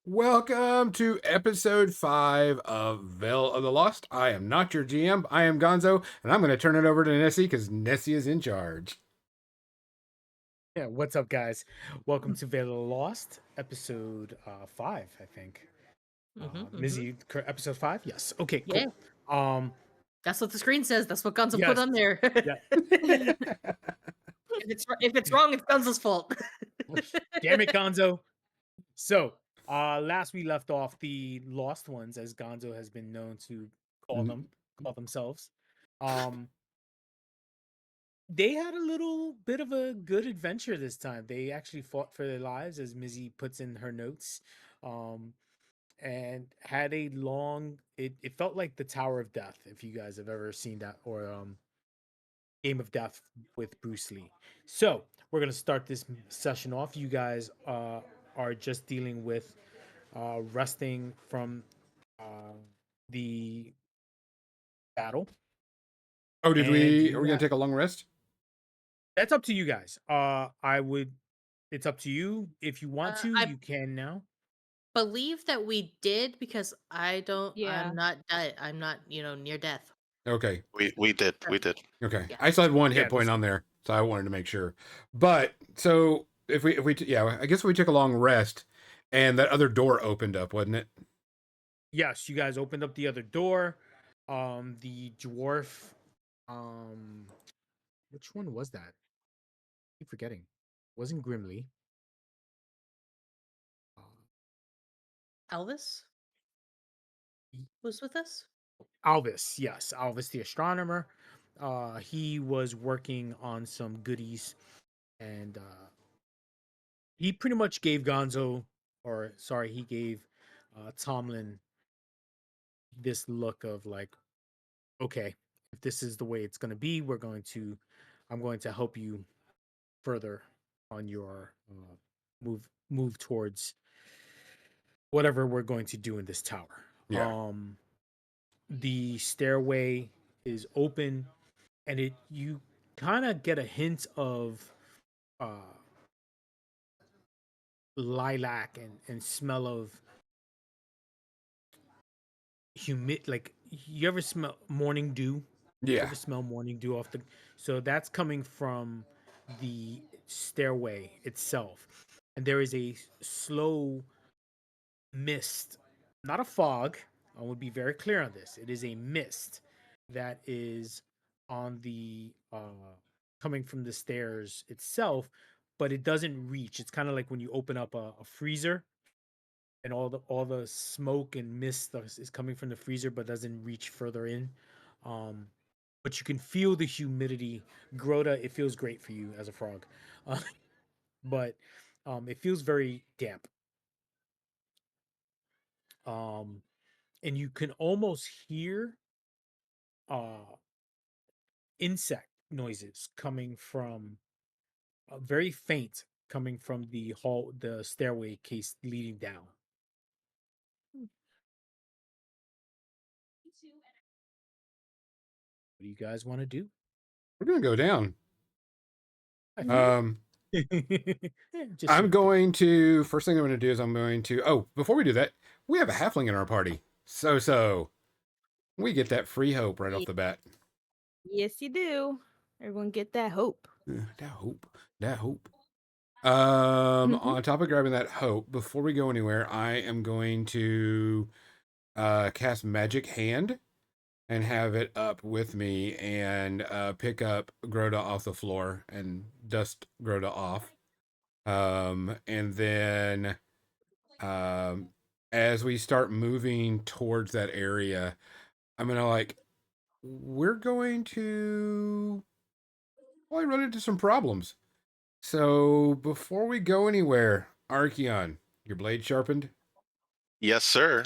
Welcome to episode 5 of Veil of the Lost. I am not your GM. I am Gonzo, and I'm going to turn it over to Nessie because Nessie is in charge. Yeah, what's up, guys? Welcome to Veil of the Lost, episode 5, I think. Mizzy, episode 5? Yes. Okay, Yeah. cool. Um, That's what the screen says. That's what Gonzo put yes. on there. Yeah. If it's wrong, it's Gonzo's fault. Damn it, Gonzo. So, last we left off the Lost Ones, as Gonzo has been known to call themselves. They had a little bit of a good adventure this time. They actually fought for their lives, as Mizzy puts in her notes. And had a long it felt like the Tower of Death, if you guys have ever seen that, or Game of Death with Bruce Lee. So we're gonna start this session off. You guys are just dealing with resting from the battle. Oh, And are we you going to have, take a long rest? that's up to you guys. It's up to you. If you want to, I you can now. believe that we did because I don't. Yeah. I'm not. Near death. Okay. We did. So, We did. Okay. Yeah. I still had one hit Yeah, point this- on there, so I wanted to make sure. But, so, I guess we took a long rest, and that other door opened up, wasn't it? Yes, you guys opened up the other door. The dwarf, which one was that? I keep forgetting. Wasn't Grimly. Elvis was with us. Alvis, yes, Alvis the astronomer. He was working on some goodies, and he pretty much gave Gonzo, or sorry, he gave Tomlin this look of like, okay, if this is the way it's going to be, I'm going to help you further on your move towards whatever we're going to do in this tower. Yeah. The stairway is open, and you kind of get a hint of uh lilac and smell of humid, like, you ever smell morning dew? You Yeah. ever smell morning dew off the So that's coming from the stairway itself. And there is a slow mist, not a fog. I would be very clear on this. It is a mist that is on the coming from the stairs itself, but it doesn't reach. It's kind of like when you open up a freezer, and all the smoke and mist is coming from the freezer, but doesn't reach further in. Um, but you can feel the humidity. Grota, it feels great for you as a frog, uh, but it feels very damp. And you can almost hear uh insect noises coming from very faint, coming from the stairway case leading down. What do you guys want to do? We're going to go down. I Um, Just I'm going to, first thing I'm going to do is before we do that, we have a halfling in our party. So, we get that free hope right off the bat. Yes, you do. Everyone get that hope. That hope. On top of grabbing that hope, before we go anywhere, I am going to cast Magic Hand and have it up with me and pick up Grota off the floor and dust Grota off. And then as we start moving towards that area, I'm gonna we're going to probably run into some problems. So before we go anywhere, Archeon, your blade sharpened? Yes, sir.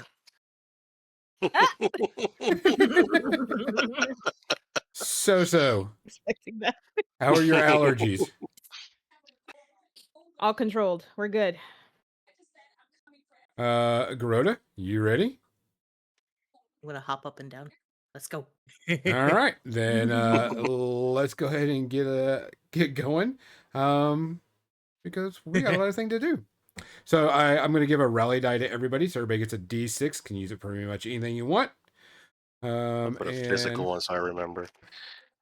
So. Expecting that. How are your allergies? All controlled. We're good. Garota, you ready? I'm gonna hop up and down. Let's go. All right, then let's go ahead and get going. Because we got a lot of things to do. So I'm going to give a rally die to everybody. So everybody gets a D6. Can use it for pretty much anything you want. For the physical And ones, I remember.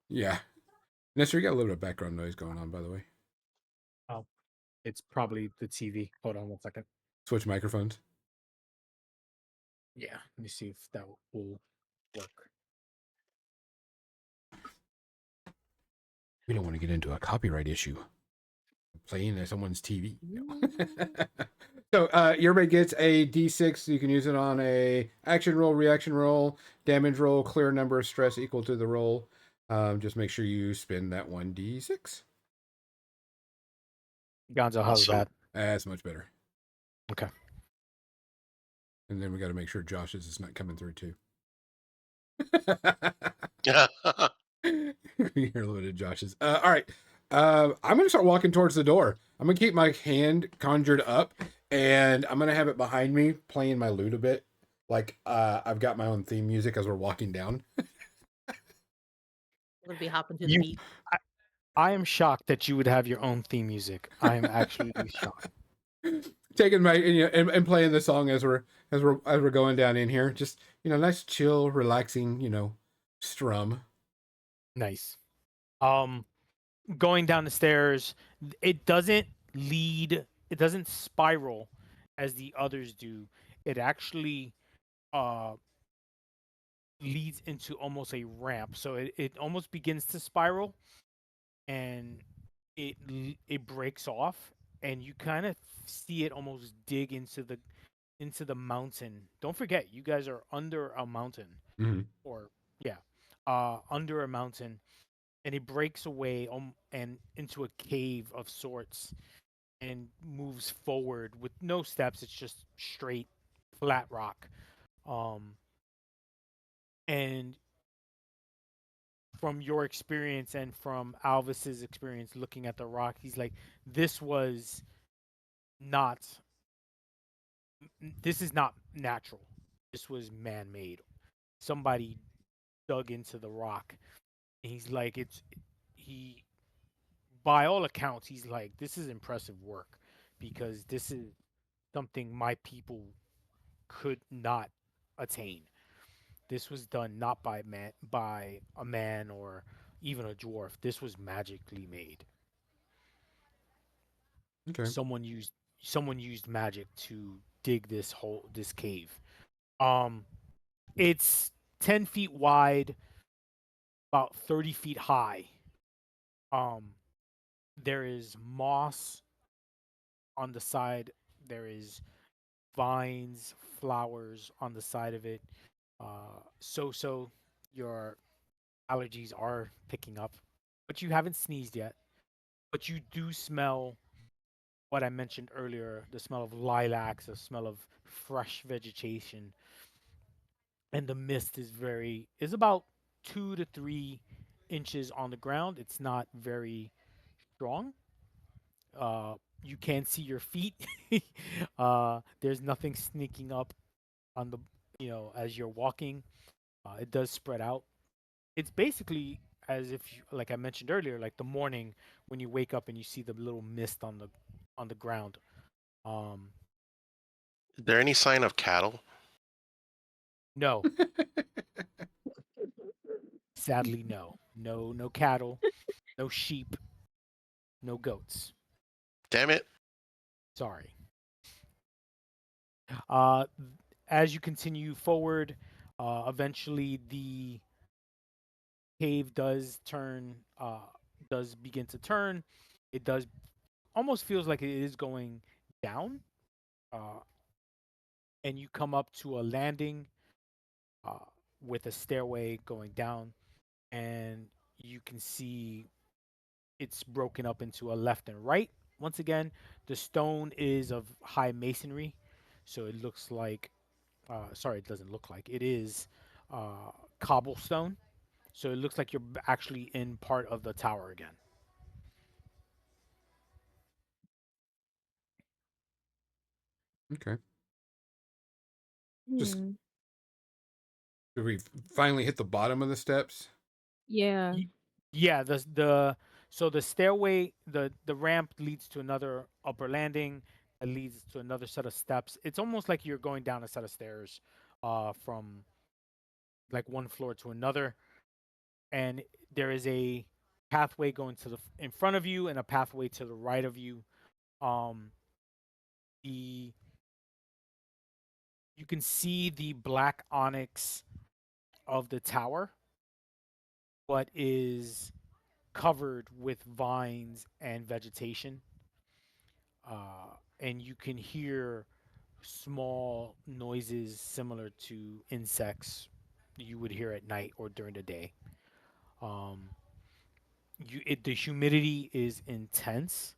yeah. Nestor, you got a little bit of background noise going on, by the way. Oh, it's probably the TV. Hold on 1 second. Switch microphones. Yeah, let me see if that will work. We don't want to get into a copyright issue. Playing someone's TV. No. So everybody gets a D6. You can use it on a action roll, reaction roll, damage roll, clear number of stress equal to the roll. Just make sure you spend that 1D6. Gonzo, how's Awesome. that? That's much better. Okay. And then we got to make sure Josh's is not coming through too. You hear a little bit of Josh's. All right. I'm going to start walking towards the door. I'm going to keep my hand conjured up and I'm going to have it behind me playing my lute a bit. Like I've got my own theme music as we're walking down. Would be hopping to the You, beat. I am shocked that you would have your own theme music. I am absolutely shocked. Taking my and playing the song as we're going down in here. Just, nice chill, relaxing, strum. Nice. Going down the stairs, it doesn't spiral as the others do. It actually leads into almost a ramp. So it almost begins to spiral and it breaks off and you kind of see it almost dig into the mountain. Don't forget, you guys are under a mountain. Mm-hmm. Or yeah, under a mountain, and it breaks away and into a cave of sorts and moves forward with no steps. It's just straight flat rock. And from your experience and from Alvis's experience looking at the rock, he's like, not this is not natural. This was man-made. Somebody dug into the rock. And he's like, he by all accounts, he's like, this is impressive work because this is something my people could not attain. This was done not by a man or even a dwarf. This was magically made. Okay. Someone used magic to dig this cave. Um, it's 10 feet wide, about 30 feet high. There is moss on the side. There is vines, flowers on the side of it. So your allergies are picking up, but you haven't sneezed yet. But you do smell what I mentioned earlier, the smell of lilacs, the smell of fresh vegetation. And the mist is about 2 to 3 inches on the ground. It's not very strong. You can see your feet. There's nothing sneaking up on the as you're walking. It does spread out. It's basically as if like I mentioned earlier, like the morning when you wake up and you see the little mist on the ground. Is there any sign of cattle? No, sadly, no cattle, no sheep, no goats. Damn it. Sorry. Uh, as you continue forward, eventually the cave does begin to turn. It does almost feels like it is going down, uh, and you come up to a landing uh, with a stairway going down, and you can see it's broken up into a left and right. Once again, the stone is of high masonry, so it looks like. Sorry, it doesn't look like it is cobblestone. So it looks like you're actually in part of the tower again. Okay. Just Hmm. did we finally hit the bottom of the steps? Yeah. Yeah, the so the stairway, the ramp leads to another upper landing. that leads to another set of steps. It's almost like you're going down a set of stairs from like one floor to another, and there is a pathway going to the in front of you and a pathway to the right of you. Um, the You can see the black onyx of the tower, but is covered with vines and vegetation. And you can hear small noises similar to insects you would hear at night or during the day. Um, the humidity is intense.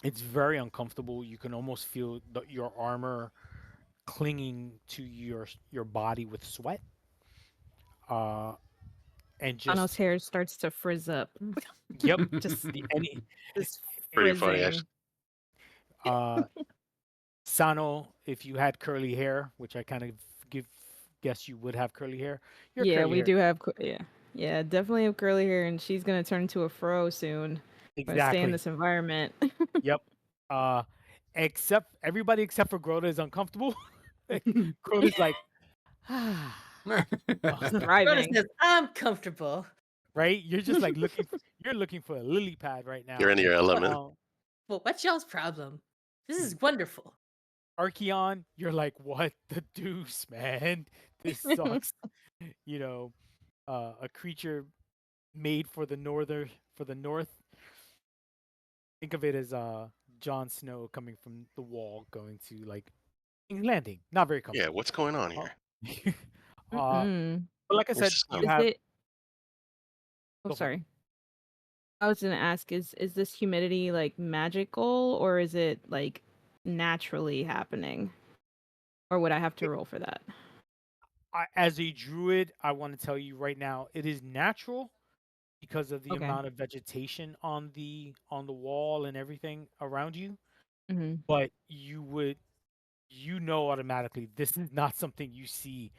It's very uncomfortable. You can almost feel your armor clinging to your body with sweat. Uh, and Thanos' just hair starts to frizz up. yep, Just the any just Pretty funny, actually. frizzing. uh Sano, if you had curly hair, which I kind of give guess you would have curly hair, your Yeah, curly we hair. do have yeah. Yeah, definitely have curly hair and she's gonna turn into a fro soon. Gonna stay in Exactly. this environment. Yep. Uh except everybody except for Grota is uncomfortable. Grota's like, ah, Just Rhoda thriving. says, I'm comfortable. right? You're just like you're looking for a lily pad right You're now. in your element. Um Well, what's y'all's problem? This is wonderful. Archeon, you're like, what the deuce, man? This sucks. You know, a creature made for the north. Think of it as Jon Snow coming from the wall going to like King's Landing. Not very Yeah, comfortable. what's going on Uh, here? Mm-mm. but like I said, This you Is have it oh go for it. sorry. I was gonna ask, is this humidity like magical or is it like naturally happening? Or would I have to roll for that? As a druid, I want to tell you right now, it is natural because of the Okay. amount of vegetation on the wall and everything around you. Mm-hmm. But you know automatically this is not something you see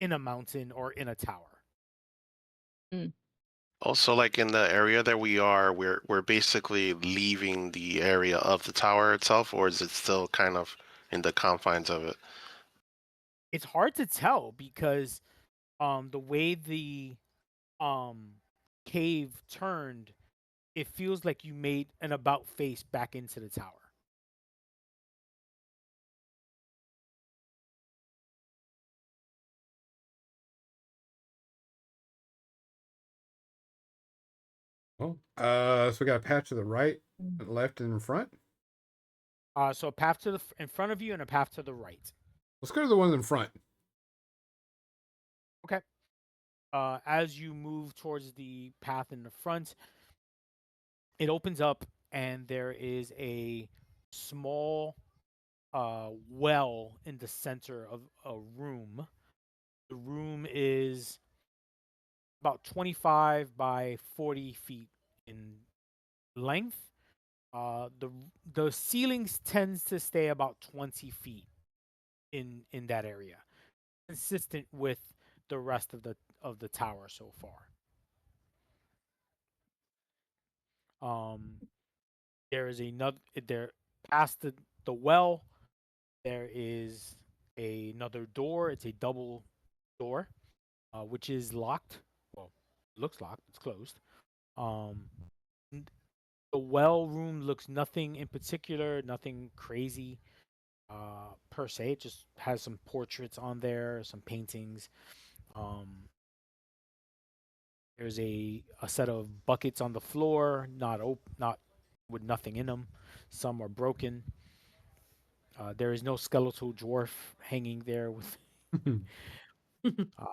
in a mountain or in a tower. Mm. Also, like in the area that we are, we're basically leaving the area of the tower itself, or is it still kind of in the confines of it? It's hard to tell because the way the um cave turned, it feels like you made an about face back into the tower. Oh, so we got a path to the right, Mm. left, and in front. So a path to the in front of you and a path to the right. Let's go to the one in front. Okay. As you move towards the path in the front, it opens up and there is a small well in the center of a room. The room is about 25 by 40 feet in length. The ceilings tends to stay about 20 feet in that area, consistent with the rest of the tower so far. Um, there is another there past the well. There is another door. It's a double door, which is locked. Well, looks locked. It's closed. Um, the well room looks nothing in particular, nothing crazy per se. It just has some portraits on there, some paintings. Um, there's a set of buckets on the floor, not with nothing in them. Some are broken. There is no skeletal dwarf hanging there with. Uh,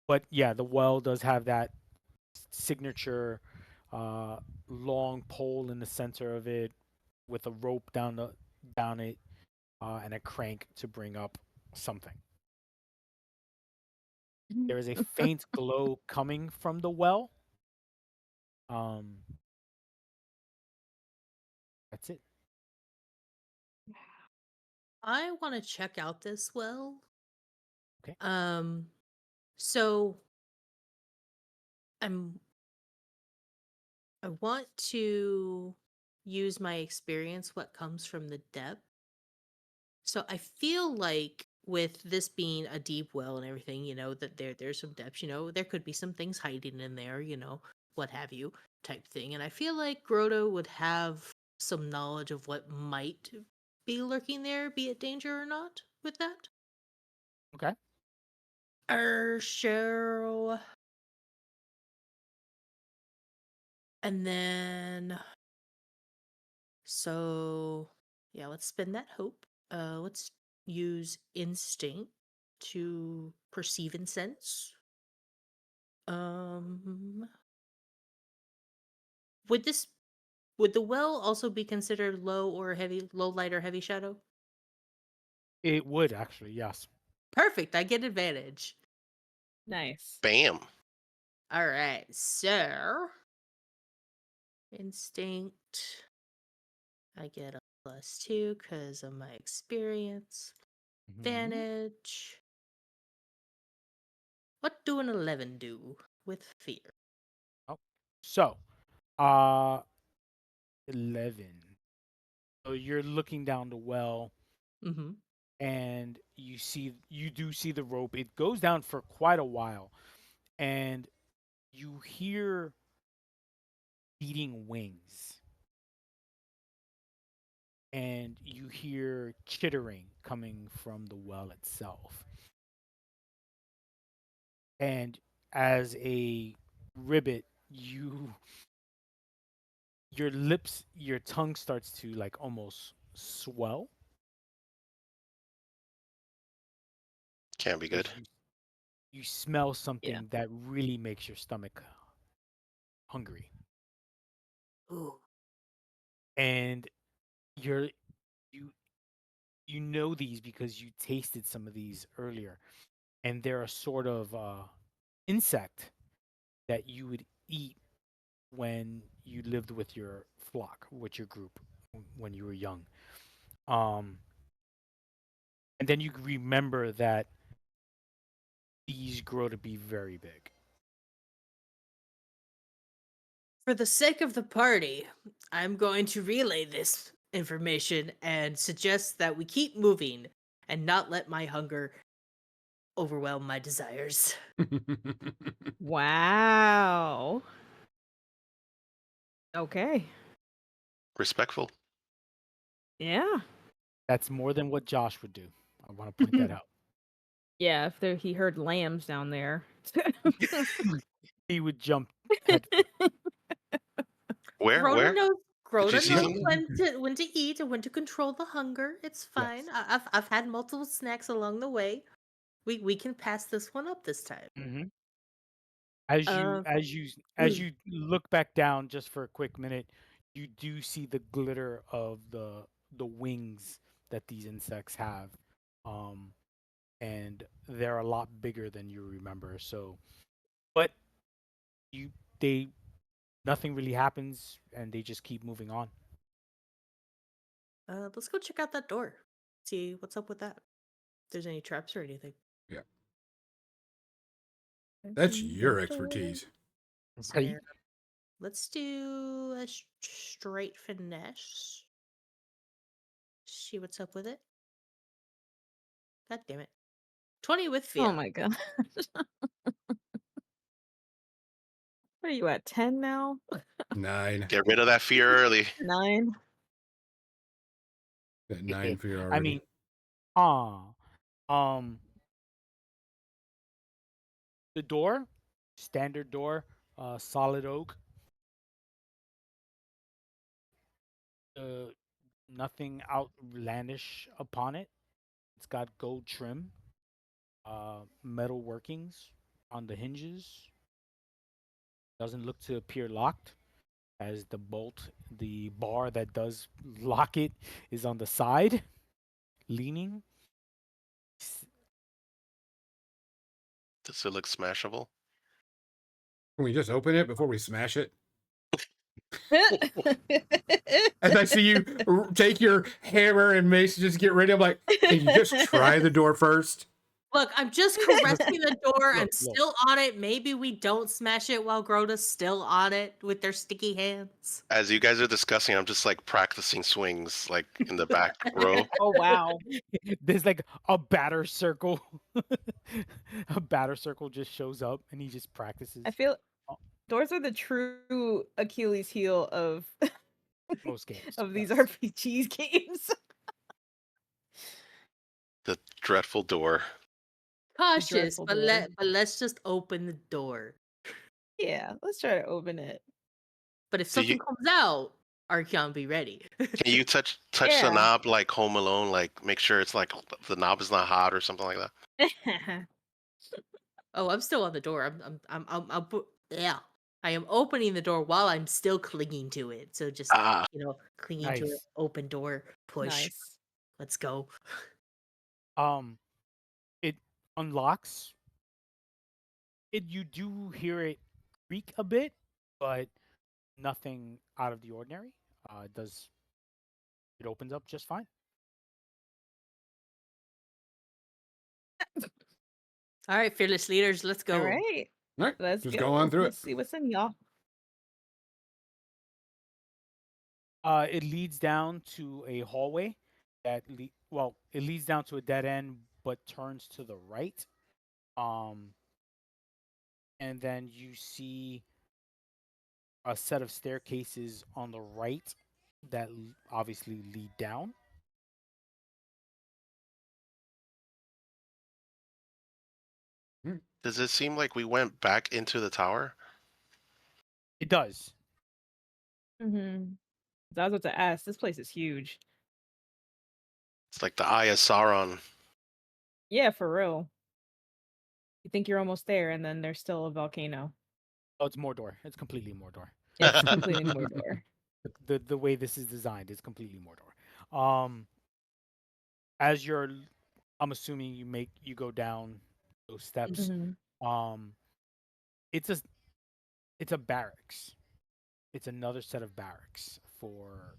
but yeah, the well does have that signature uh, long pole in the center of it with a rope down it and a crank to bring up something. There is a faint glow coming from the well. Um, that's it. I want to check out this well. Okay. So I'm I want to use my experience what comes from the depth. So I feel like with this being a deep well and everything, that there's some depth, there could be some things hiding in there, what have you, type thing. And I feel like Grotto would have some knowledge of what might be lurking there, be it danger or not, with that. Okay. So and then so yeah, let's spend that hope. Let's use instinct to perceive and sense. Um would this would the well also be considered low light or heavy shadow? It would actually, yes. Perfect, I get advantage. Nice. Bam. All right, so instinct. I get a +2 because of my experience. Mhm. Advantage. What do an 11 do with fear? So, 11. So you're looking down the well, Mm-hmm. and you do see the rope. It goes down for quite a while, and you hear beating wings, and you hear chittering coming from the well itself. And as a ribbit, your lips, your tongue starts to like almost swell Can't be good. because you smell Yeah. something that really makes your stomach hungry. Ooh. And you're you you know these because you tasted some of these earlier, and they're a sort of insect that you would eat when you lived with your flock, with your group when you were young. Um, and then you remember that these grow to be very big. For the sake of the party, I'm going to relay this information and suggest that we keep moving and not let my hunger overwhelm my desires. Wow. Okay. Respectful. Yeah. That's more than what Josh would do. I want to point that out. Yeah, if he heard lambs down there. He would jump head first. Where? Grota Where? knows. Did you Grota see knows something? when to eat and when to control the hunger. It's fine. Yes. I've had multiple snacks along the way. We can pass this one up this time. Hmm. As you Uh, as you as you look back down just for a quick minute, you do see the glitter of the wings that these insects have. Um, and they're a lot bigger than you remember. So, but you they nothing really happens, and they just keep moving on. let's go check out that door. See what's up with that. If there's any traps or anything. Yeah, that's Open your the door. expertise. Right? So, let's do a straight finesse. See what's up with it. God damn it. 20 with fear. Oh my god. What are you at? 10 now? 9. Get rid of that fear early. 9? Got 9 for you I already. mean, ah, um, the door, standard door, solid oak. Nothing outlandish upon it. It's got gold trim, metal workings on the hinges. Doesn't look to appear locked, as the bar that does lock it, is on the side, leaning. Does it look smashable? Can we just open it before we smash it? As I see you take your hammer and mace, just get ready. I'm like, can you just try the door first? Look, I'm just caressing the door. I'm Look. still on it. Maybe we don't smash it while Groda's still on it with their sticky hands. As you guys are discussing, I'm just like practicing swings, like in the back row. Oh wow. There's like a batter circle. A batter circle just shows up and he just practices. I feel Oh, doors are the true Achilles heel of most games. of these yes. RPG games. The dreadful door. Cautious, dreadful but door. let's just open the door. Yeah, let's try to open it. But if Do you something comes out, Archeon, be ready. can you touch the Yeah. knob like Home Alone? Like make sure it's like the knob is not hot or something like that. Oh, I'm still on the door. Yeah. I am opening the door while I'm still clinging to it. So just, Ah, clinging to it, Nice. open door, push. Nice. Let's go. It unlocks. You do hear it creak a bit, but nothing out of the ordinary. It opens up just fine. All right, fearless leaders, let's go. All right. All right, Let's just go. go on through Let's it. see what's in y'all. It leads down to a hallway it leads down to a dead end, but turns to the right. And then you see a set of staircases on the right that obviously lead down. does it seem like we went back into the tower? It does. Mm-hmm. I was about to ask. This place is huge. It's like the Eye of Sauron. Yeah, for real. You think you're almost there, and then there's still a volcano. Oh, it's Mordor. It's completely Mordor. It's completely Mordor. The way this is designed is completely Mordor. As I'm assuming you go down those steps. Mm-hmm. Um, it's a barracks. It's another set of barracks for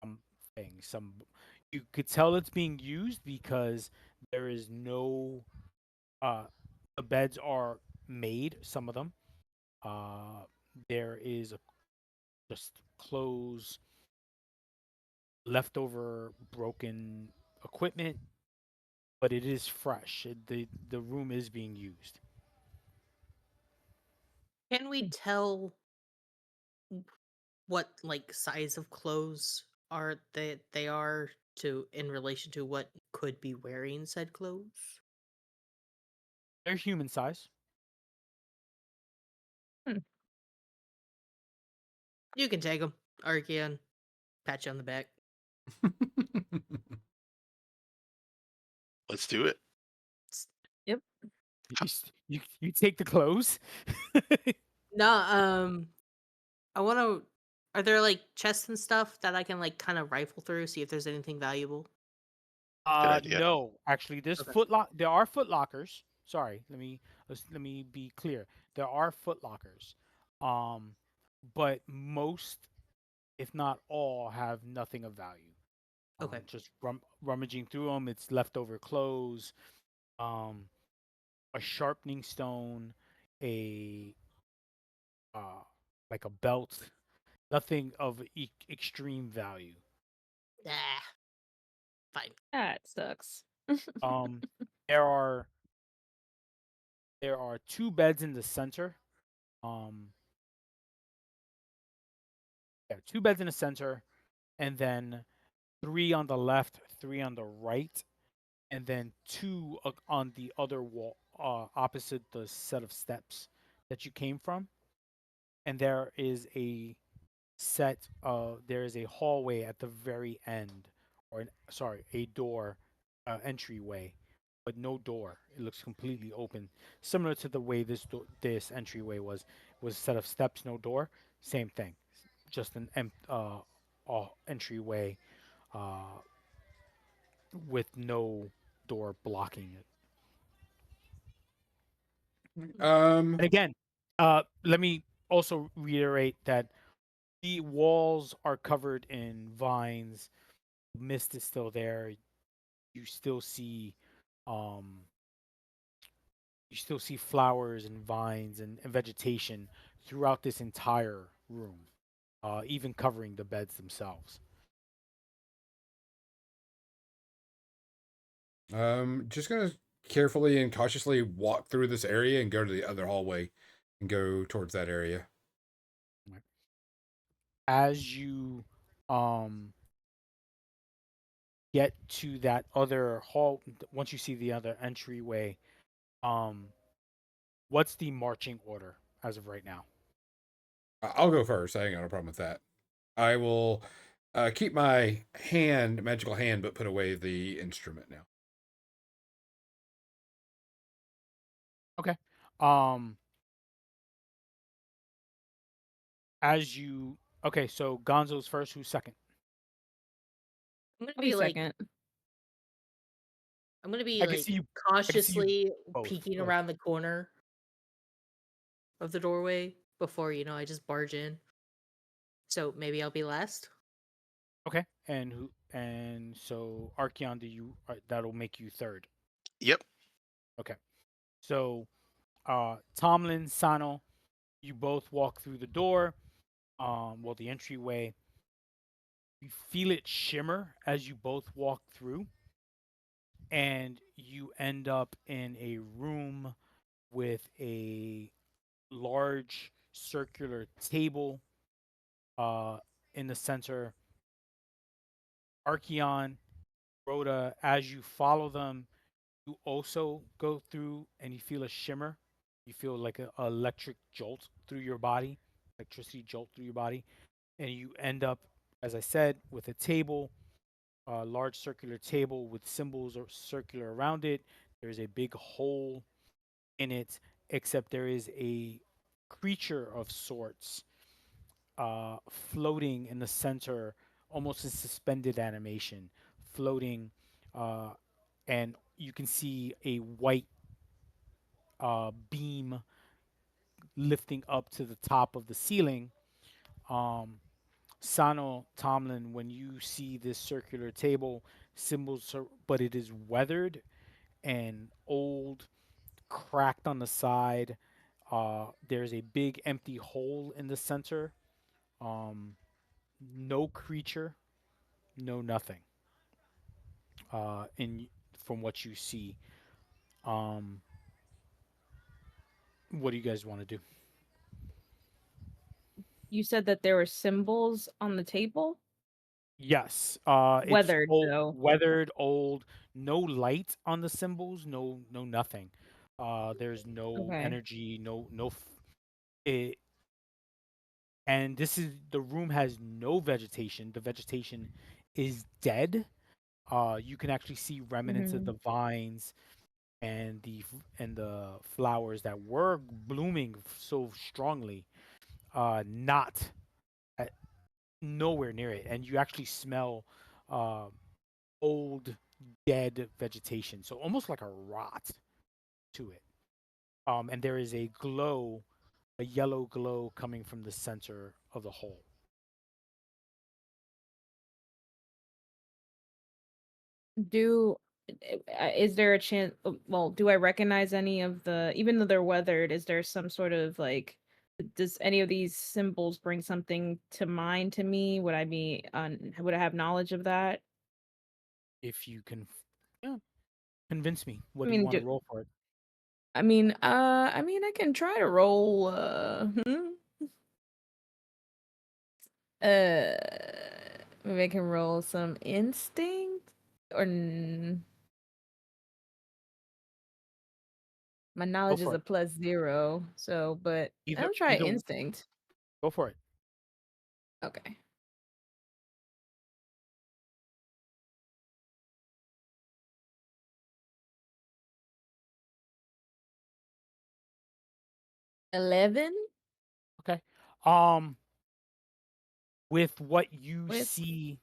some things. You could tell it's being used because there is no the beds are made, some of them. There is just clothes, leftover broken equipment, but it is fresh. The room is being used. Can we tell what size of clothes they are to in relation to what could be wearing said clothes? They're human size. You can take them, Archeon. Pat you on the back. Let's do it. Yep. You take the clothes. No, I want to. Are there chests and stuff that I can kind of rifle through, see if there's anything valuable? Good idea. No, actually, Okay. there are foot lockers. Sorry, let me be clear. There are foot lockers, but most, if not all, have nothing of value. Okay. Just rummaging through them, it's leftover clothes, um, a sharpening stone, a like a belt. Nothing of extreme value. Ah, fine. That sucks. Um, there are two beds in the center. Um, yeah, two beds in the center, and then three on the left, three on the right, and then two on the other wall, opposite the set of steps that you came from. And there is a hallway at the very end, sorry, a door, entryway, but no door. It looks completely open, similar to the way this entryway was a set of steps, no door. Same thing, just an entryway uh, with no door blocking it. um, And again, let me also reiterate that the walls are covered in vines. Mist is still there. You still see Um, you still see flowers and vines and vegetation throughout this entire room, even covering the beds themselves. Just gonna carefully and cautiously walk through this area and go to the other hallway and go towards that area. As you um, get to that other hall, once you see the other entryway, um, what's the marching order as of right now? I'll go first. I ain't got no problem with that. I will keep my magical hand, but put away the instrument now. Okay. Um, as you okay, so Gonzo's first. Who's second? I'm gonna I'll be be like second. I'm gonna be I can see like you. I can see you cautiously both. peeking Go ahead. around the corner of the doorway before, I just barge in. So maybe I'll be last. Okay. And who? And so Archeon, do you? That'll make you third. Yep. Okay. So, Tomlin, Sano, you both walk through the door. Well, the entryway. You feel it shimmer as you both walk through, and you end up in a room with a large circular table uh, in the center. Archeon, Rhoda, as you follow them, you also go through and you feel a shimmer. You feel like an electric jolt through your body, electricity jolt through your body. And you end up, as I said, with a table, a large circular table with symbols or circular around it. There's a big hole in it, except there is a creature of sorts floating in the center, almost in suspended animation, floating, uh, and you can see a white beam lifting up to the top of the ceiling. Um, Sano Tomlin, when you see this circular table, symbols, but it is weathered and old, cracked on the side. There's a big empty hole in the center. No creature, no nothing. In from what you see, um, what do you guys want to do? You said that there were symbols on the table? Yes, it's Weathered old, though. weathered, old. No light on the symbols. No nothing. There's no Okay. energy. It, and this is the room has no vegetation. The vegetation is dead. You can actually see remnants of Hmm. the vines and the flowers that were blooming so strongly. Not at, nowhere near it, and you actually smell uh, old dead vegetation, so almost like a rot to it. And there is a glow, a yellow glow coming from the center of the hole. Do is there a chance? Well, do I recognize any of the? Even though they're weathered, is there some sort of like? Does any of these symbols bring something to mind to me? Would I be would I have knowledge of that? If you can, yeah, convince me. What I do you mean, want to roll for it? I can try to roll. Uh, maybe I can roll some instinct or my Go knowledge is for a it. +0. So, but I'll try Either instinct. go for it. Okay. 11 Okay. Um, with what you with. see,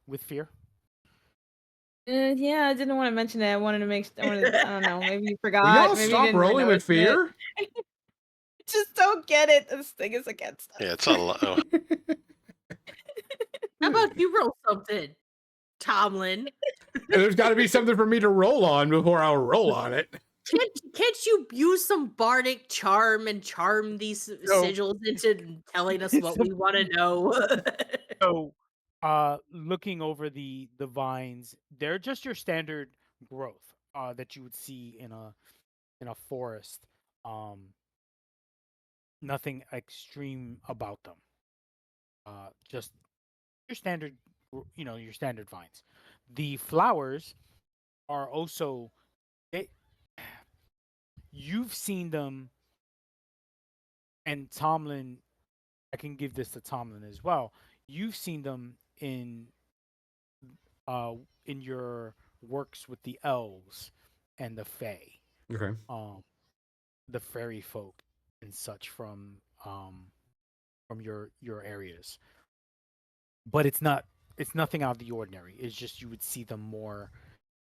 with fear. Yeah, I didn't want to mention it. I wanted to make. I wanted. I don't know. Maybe you Will forgot. y'all Maybe you stop didn't even rolling with notice it. fear? Just don't get it. This thing is against Yeah, us. it's a lot. How about you roll something? Tomlin. And there's got to be something for me to roll on before I'll roll on it. Can't you use some bardic charm and charm these sigils into telling us what we want to know? So, looking over the vines, they're just your standard growth that you would see in a forest. Nothing extreme about them. Just your standard, your standard vines. The flowers are also they, you've seen them, and Tomlin. I can give this to Tomlin as well. You've seen them uh in your works with the elves and the fae, Okay. um, the fairy folk and such from your areas. But it's nothing out of the ordinary. It's just you would see them more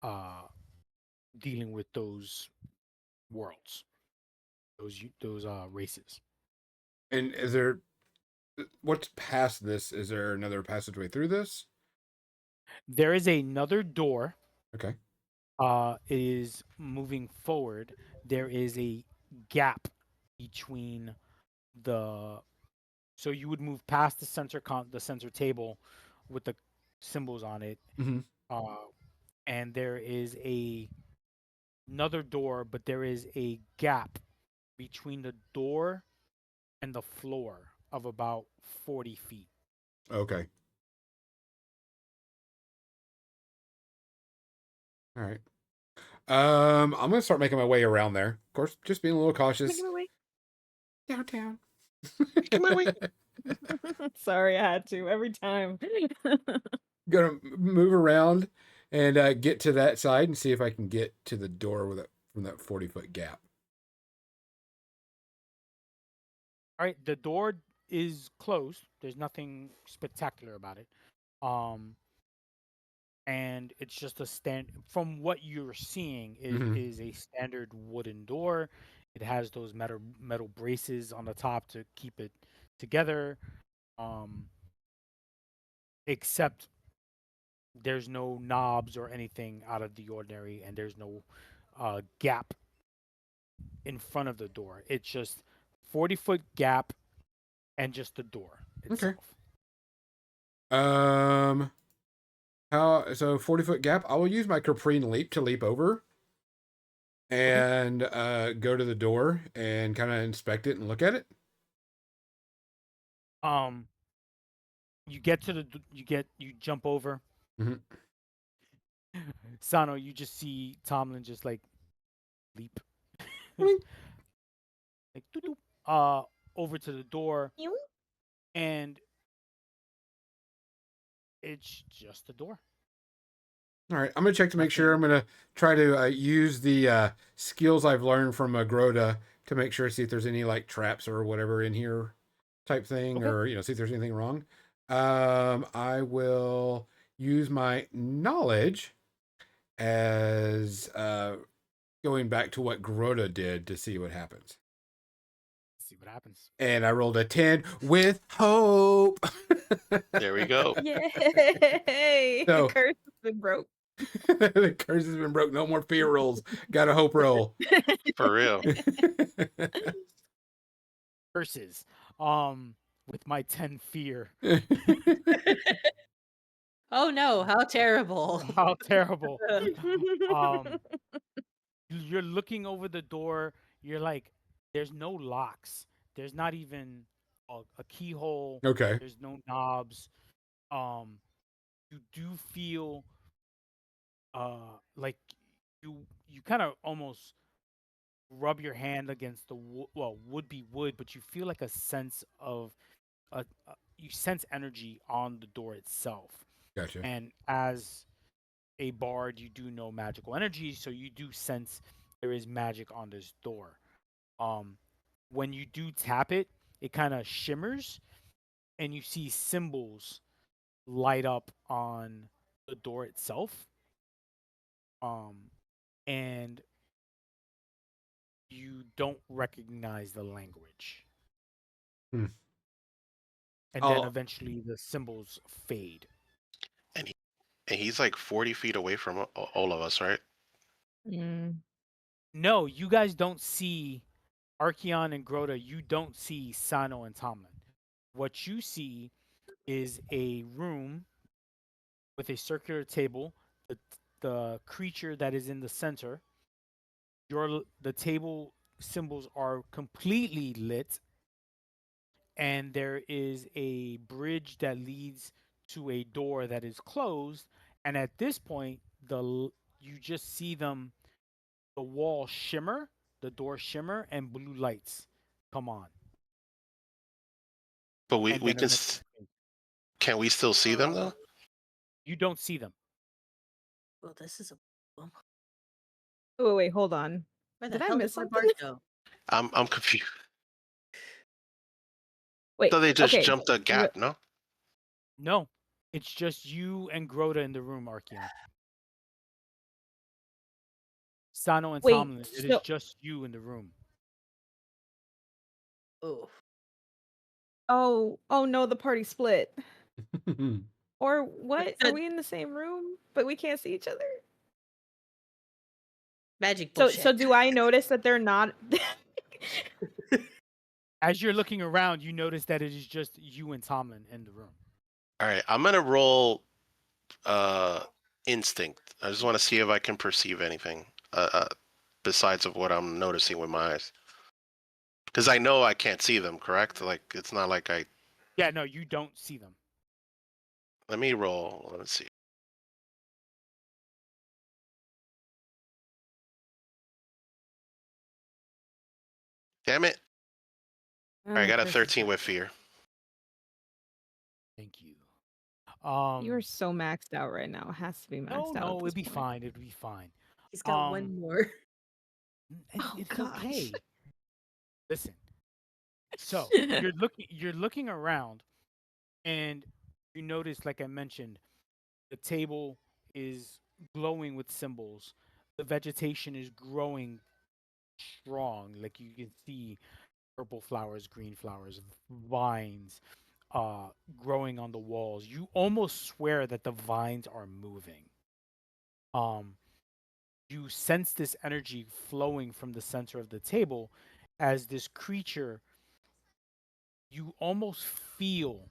uh dealing with those worlds, those races. And is there what's past this? Is there another passageway through this? There is another door. Okay. It is moving forward. There is a gap between the so you would move past the center table with the symbols on it, Mm-hmm. uh, and there is another door, but there is a gap between the door and the floor of about 40 feet. Okay. All right. I'm gonna start making my way around there. Of course, just being a little cautious. Making my way. Downtown. Making my way. Sorry, I had to every time. Gonna move around and get to that side and see if I can get to the door with it from that 40-foot gap. All right, the door is closed. There's nothing spectacular about it. Um, and it's just a stand from what you're seeing it Mhm. is a standard wooden door. It has those metal braces on the top to keep it together. Um, except there's no knobs or anything out of the ordinary, and there's no gap in front of the door. It's just 40-foot gap and just the door Okay. itself. How so 40-foot gap? I will use my Caprine leap to leap over and go to the door and kind of inspect it and look at it. Um, you get to you jump over. Mhm. Sano, you just see Tomlin just like leap, Boing. like doo-doo, over to the door, and it's just a door. All right, I'm gonna check to make sure. I'm Nothing. gonna try to use the skills I've learned from Groda to make sure, see if there's any like traps or whatever in here, type thing, Okay. or see if there's anything wrong. I will use my knowledge as going back to what Groda did to see what happens. See what happens. And I rolled a 10 with hope. There we go. Yay! So- The curse has been broke. The curse has been broke. No more fear rolls. Got a hope roll. For real. Curses. With my 10 fear. Oh no, how terrible. How terrible. Um, you're looking over the door. You're like, there's no locks. There's not even a keyhole. Okay. There's no knobs. You do feel like you kind of almost rub your hand against the would be wood, but you feel like a sense of you sense energy on the door itself. Gotcha. And as a bard, you do know magical energy, so you do sense there is magic on this door. When you do tap it, it kind of shimmers, and you see symbols light up on the door itself. And you don't recognize the language. Hmm. And then Oh. eventually the symbols fade. And he's like 40 feet away from all of us, right? Mm. No, you guys don't see Archeon and Grota. You don't see Sano and Tomlin. What you see is a room with a circular table. The creature that is in the center. The table symbols are completely lit, and there is a bridge that leads to a door that is closed. And at this point, you just see the wall shimmer, the door shimmer, and blue lights come on. But And we then can eventually can we still see them though? you don't see them. Well, this is a problem. Wait, hold on. Where the Did I hell miss did my something? bard go? I'm confused. Wait, So they just okay. jumped a gap, no? No, it's just you and Grota in the room, Archeon. Sano and Wait, Tomlin, it is so just you in the room. Oh, oh no, the party split. Or what? Are Good. we in the same room, but we can't see each other? magic So bullshit. do I notice that they're not As you're looking around, you notice that it is just you and Tomlin in the room. All right, I'm gonna roll instinct. I just want to see if I can perceive anything besides of what I'm noticing with my eyes. Because I know I can't see them, correct? Like it's not like I. Yeah, no, you don't see them. Let me roll. Let's see. Damn it! All right, I got a 13 with fear. Thank you. You are so maxed out right now. It has to be maxed out at No, this it'd be point. fine. It'd be fine. He's got one more. Oh, It's gosh. okay. Listen. So you're looking around, and you notice, like I mentioned, the table is glowing with symbols. The vegetation is growing strong. Like you can see purple flowers, green flowers, vines growing on the walls. You almost swear that the vines are moving. Um you sense this energy flowing from the center of the table as this creature, you almost feel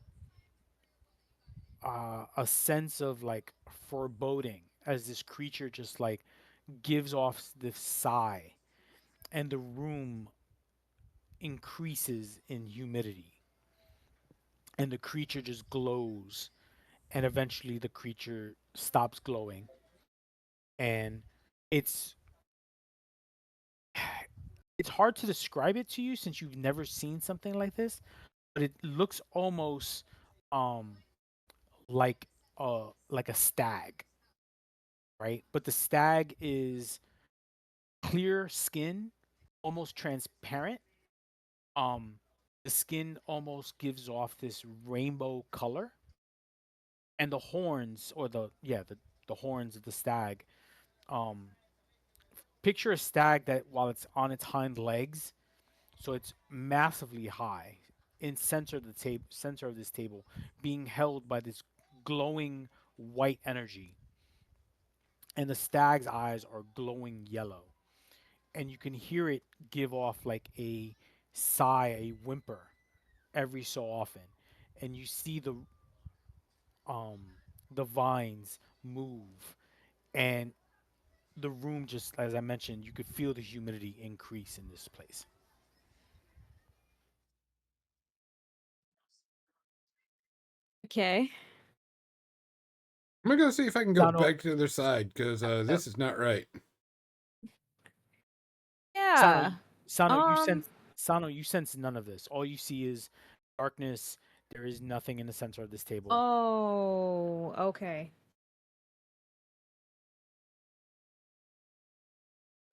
a sense of like foreboding as this creature just like gives off this sigh, and the room increases in humidity, and the creature just glows, and eventually the creature stops glowing, and it's it's hard to describe it to you since you've never seen something like this, but it looks almost um like like a stag, right? But the stag is clear skin, almost transparent. Um the skin almost gives off this rainbow color, and the horns, or the horns of the stag, um picture a stag that while it's on its hind legs, so it's massively high in center of this table, being held by this glowing white energy, and the stag's eyes are glowing yellow, and you can hear it give off like a sigh, a whimper every so often, and you see um the vines move, and the room, just as I mentioned, you could feel the humidity increase in this place. Okay. I'm gonna go see if I can go Sano, back to the other side because this is not right. Sano, Yeah. Sano, Um you sense none of this. All you see is darkness. There is nothing in the center of this table. oh, okay.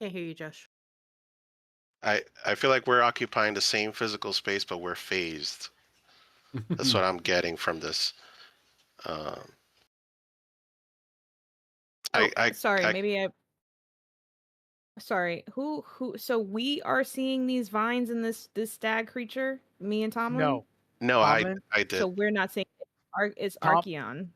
Can't hear you, Josh. I feel like we're occupying the same physical space, but we're phased. That's what I'm getting from this. Um, Oh, I sorry, I maybe I sorry. Who so we are seeing these vines in this stag creature, me and Tomlin? No, no, Tomlin, I So did. we're not seeing it's Tom, Archeon.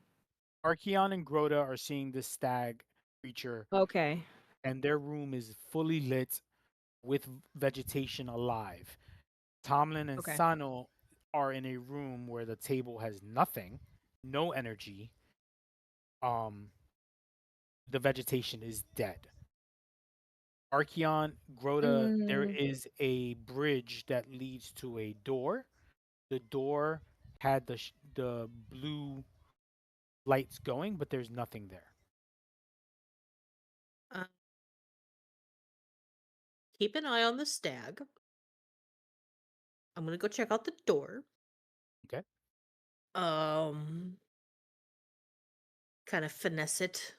Archeon and Grota are seeing this stag creature, Okay. and their room is fully lit with vegetation alive. Tomlin and Okay. Sano are in a room where the table has nothing, no energy. Um, the vegetation is dead. Archeon, Grota, there Mm, is a bridge that leads to a door. The door had the blue lights going, but there's nothing there. Uh, keep an eye on the stag. I'm gonna go check out the door. Okay. Um, kind of finesse it,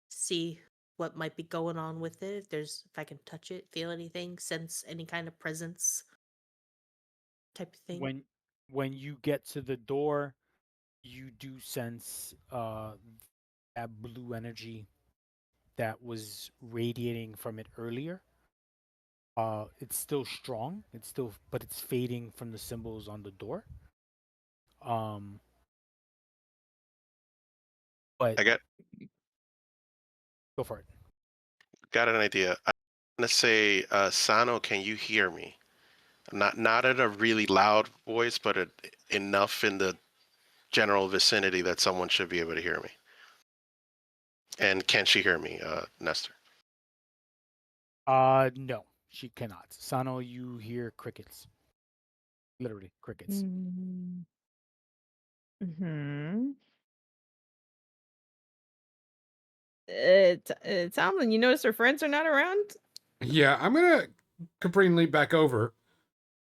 see what might be going on with it. If I can touch it, feel anything, sense any kind of presence type of thing. When you get to the door, you do sense that blue energy that was radiating from it earlier. It's still strong. It's still, but it's fading from the symbols on the door. Um, but I go for it. got an idea. I'm gonna say, Sano, can you hear me? Not at a really loud voice, but enough in the general vicinity that someone should be able to hear me. And can she hear me, Nestor? No, she cannot. Sano, you hear crickets. Literally crickets. mm, hmm. Tomlin, you notice her friends are not around? Yeah, I'm gonna Caprine leap back over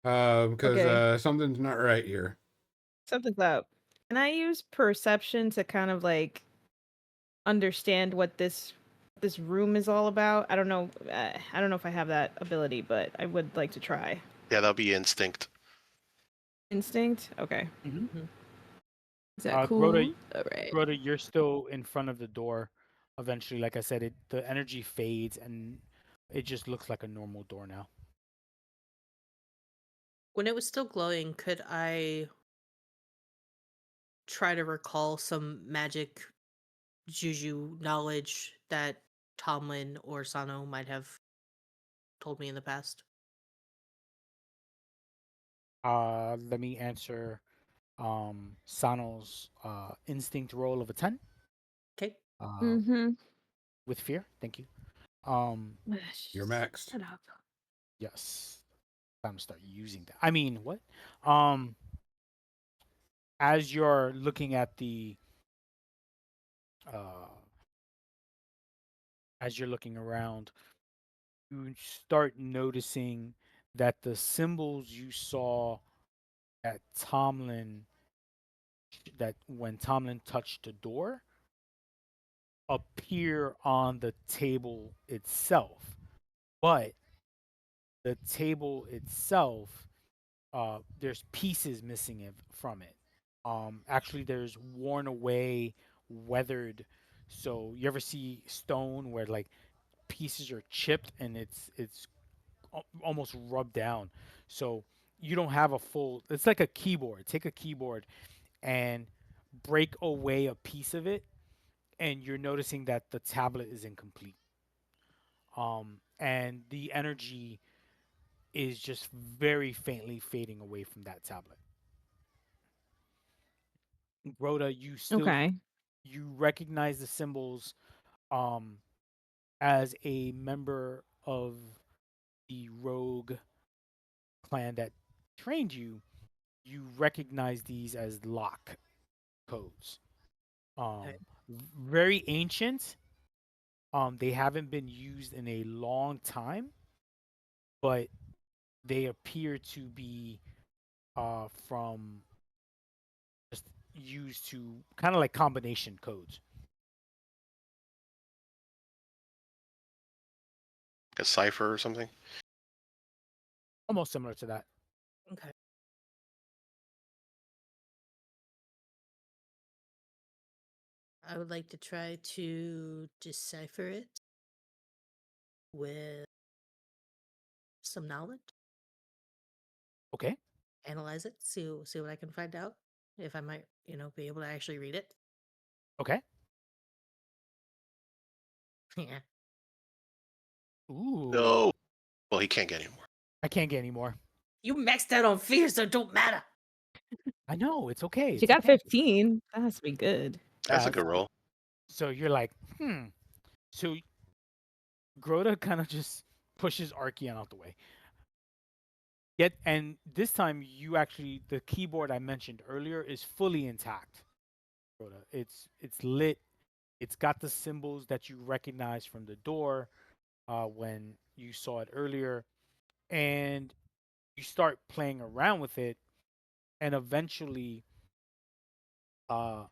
because Okay, something's not right here. something's up. Can I use perception to kind of like understand what this room is all about? I don't know. I don't know if I have that ability, but I would like to try. Yeah, that'll be instinct. Instinct. Okay. Mm-hmm. Mhm. Is that Grota, cool? All right. Grota, you're still in front of the door. Eventually, like I said, the energy fades and it just looks like a normal door now. When it was still glowing, could I try to recall some magic juju knowledge that Tomlin or Sano might have told me in the past? Let me answer Sano's instinct roll of a 10 Okay. uh, Mm-hmm. with fear. Thank you. Um, You're maxed. Shut up. yes, time to start using that. I mean, what? Um, as you're looking at uh, as you're looking around, you start noticing that the symbols you saw at Tomlin, that when Tomlin touched the door, appear on the table itself. But the table itself, there's pieces missing from it. Actually, there's worn away, weathered. So you ever see stone where like pieces are chipped and it's almost rubbed down. So you don't have a full. It's like a keyboard. Take a keyboard and break away a piece of it, and you're noticing that the tablet is incomplete. And the energy is just very faintly fading away from that tablet. Rhoda, Okay. you recognize the symbols um as a member of the rogue clan that trained you. You recognize these as lock codes. Okay. Very ancient. They haven't been used in a long time, but they appear to be from just used to kind of like combination codes. A cipher or something? Almost similar to that. Okay. I would like to try to decipher it with some knowledge, Okay. analyze it, see what I can find out. If I might, be able to actually read it. Okay. Yeah. Ooh. No. Well, he can't get any more. I can't get any more. You maxed out on fear, so it don't matter. I know, it's okay. She It's got okay. 15. That has to be good. That's a Yeah, good roll. so you're like, So Grota kind of just pushes Archeon out the way. And this time you actually, the keyboard I mentioned earlier is fully intact. Grota. It's lit. It's got the symbols that you recognize from the door when you saw it earlier, and you start playing around with it, and eventually, uh,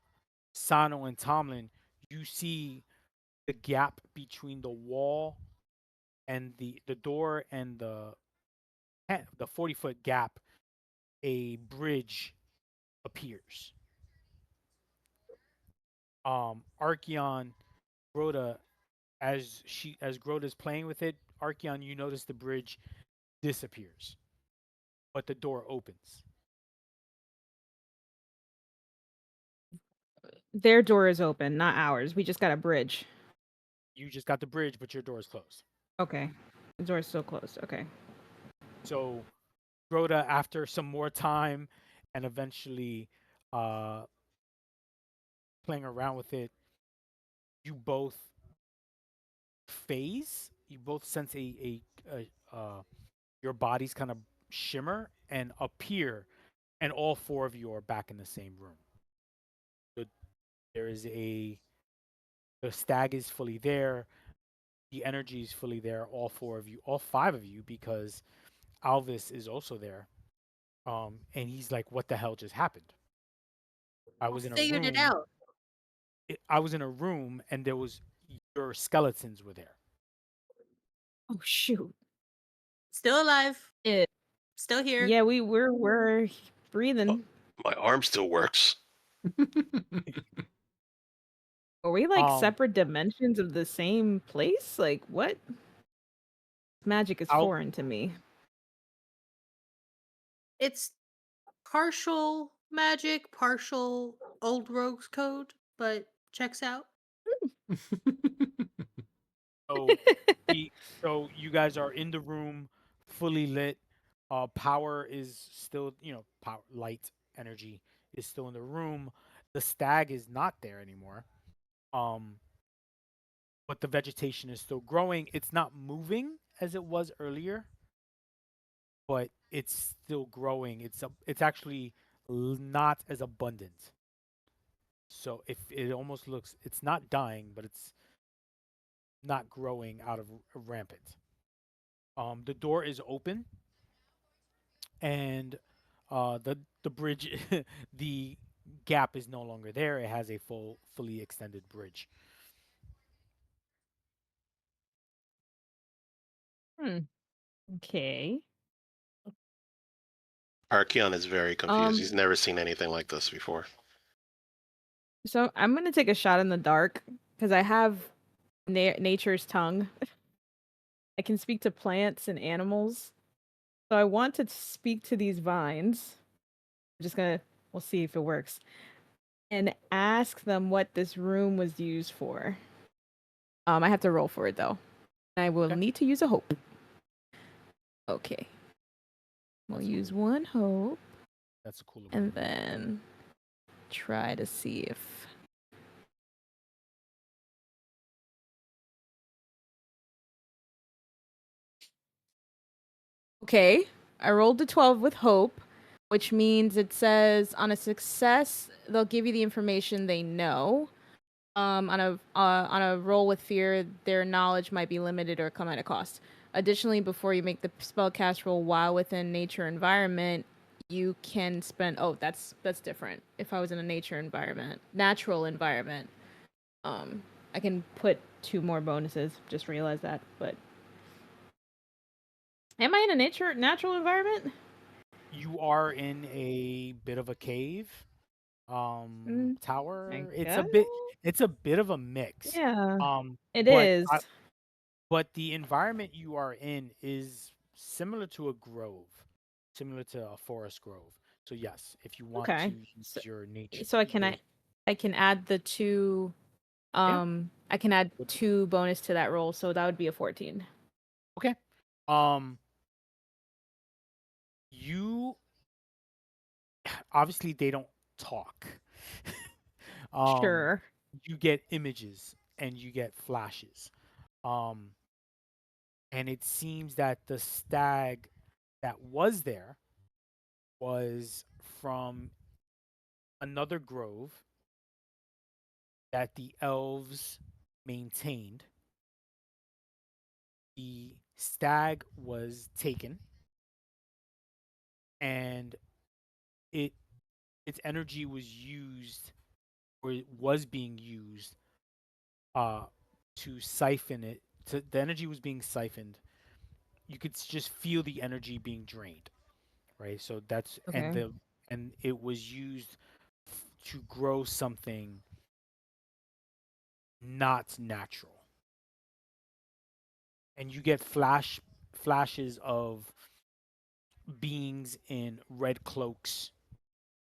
Sano and Tomlin, you see the gap between the wall and the door and the 40-foot gap. A bridge appears. Archeon, Grota, as Grota's playing with it, Archeon, you notice the bridge disappears, but the door opens. Their door is open, not ours. We just got a bridge. You just got the bridge, but your door is closed. Okay. The door's still closed. Okay. So Grota, after some more time and eventually uh, playing around with it, you both phase. You both sense your bodies kind of shimmer and appear, and all four of you are back in the same room. The, there is the stag is fully there. The energy is fully there. All four of you, all five of you, because Alvis is also there. And he's like, "What the hell just happened?" I was in a Figured it room. out. I was in a room, and there was your skeletons were there. Oh shoot. Still alive. It, Still here. yeah, we're Oh, breathing. my arm still works. Are we like Um, separate dimensions of the same place? Like what? Magic is I'll foreign to me. It's partial magic, partial old rogues code, but checks out. so so you guys are in the room, fully lit. Power is still, power, light, energy is still in the room. The stag is not there anymore. Um, but the vegetation is still growing. It's not moving as it was earlier, but it's still growing. It's actually not as abundant. So if it almost looks, it's not dying, but it's not growing out of rampant. The door is open, and the bridge, the gap is no longer there. It has a fully extended bridge. Hmm. Okay. Archeon is very confused. He's Um. never seen anything like this before. So I'm gonna take a shot in the dark because I have nature's tongue. I can speak to plants and animals. So I want to speak to these vines. I'm just gonna. We'll see if it works. And ask them what this room was used for. I have to roll for it though. I will Okay, need to use a hope. Okay. We'll that's use cool. one hope That's a cool and ability. then try to see if. Okay. I rolled a 12 with hope, which means it says on a success, they'll give you the information they know. On a roll with fear, their knowledge might be limited or come at a cost. Additionally, before you make the spellcast roll while within nature environment, you can spend. Oh, that's different. If I was in a natural environment, I can put 2 more bonuses. Just realized that. But am I in a natural environment? You are in a bit of a cave, I tower. It's a guess. bit of a mix. Yeah, Um, it but is. but the environment you are in is similar to a grove, similar to a forest grove. So yes, if you want to Okay. use your nature, So can I I can add the 2 Yeah. I can add Would- 2 bonus to that roll, so that would be a 14. Okay. You obviously they don't talk. um, Sure. you get images and you get flashes. Um, and it seems that the stag that was there was from another grove that the elves maintained. The stag was taken, and it its energy was used, or it was being used, uh, to siphon it. The energy was being siphoned. You could just feel the energy being drained, right? So that's Okay. and it was used to grow something not natural. And you get flashes of beings in red cloaks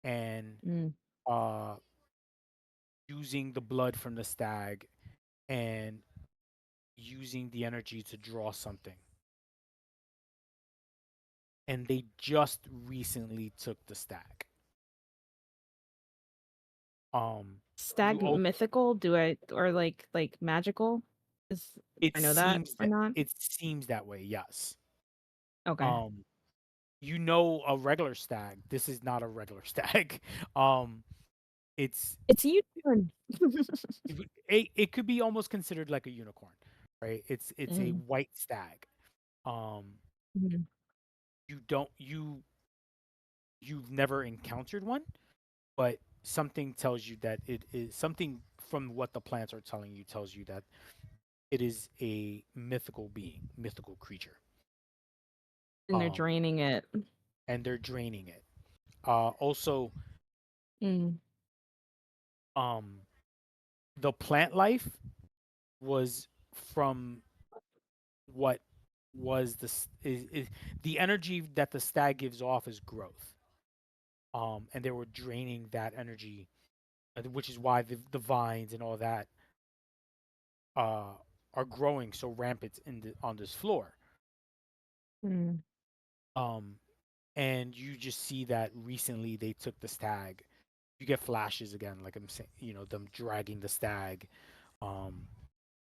and Mm. uh using the blood from the stag and using the energy to draw something. And they just recently took the stag. You Stag al- mythical? Do I or like magical? Is it I know that seems or that not? it seems that way, yes. Okay. Um you know, a regular stag. This is not a regular stag. Um it's It's a unicorn. it could be almost considered like a unicorn, right? It's a Mm. white stag. Um Mhm. you don't you you've never encountered one, but something tells you that it is something from what the plants are telling you tells you that it is a mythical being, mythical creature. And they're Um, draining it. and they're draining it. Also, Mm. um, the plant life was from what was the energy that the stag gives off is growth. And they were draining that energy, which is why the vines and all that uh are growing so rampant on this floor. Mm. Um, and you just see that recently they took the stag. You get flashes again, like I'm saying, them dragging the stag. Um,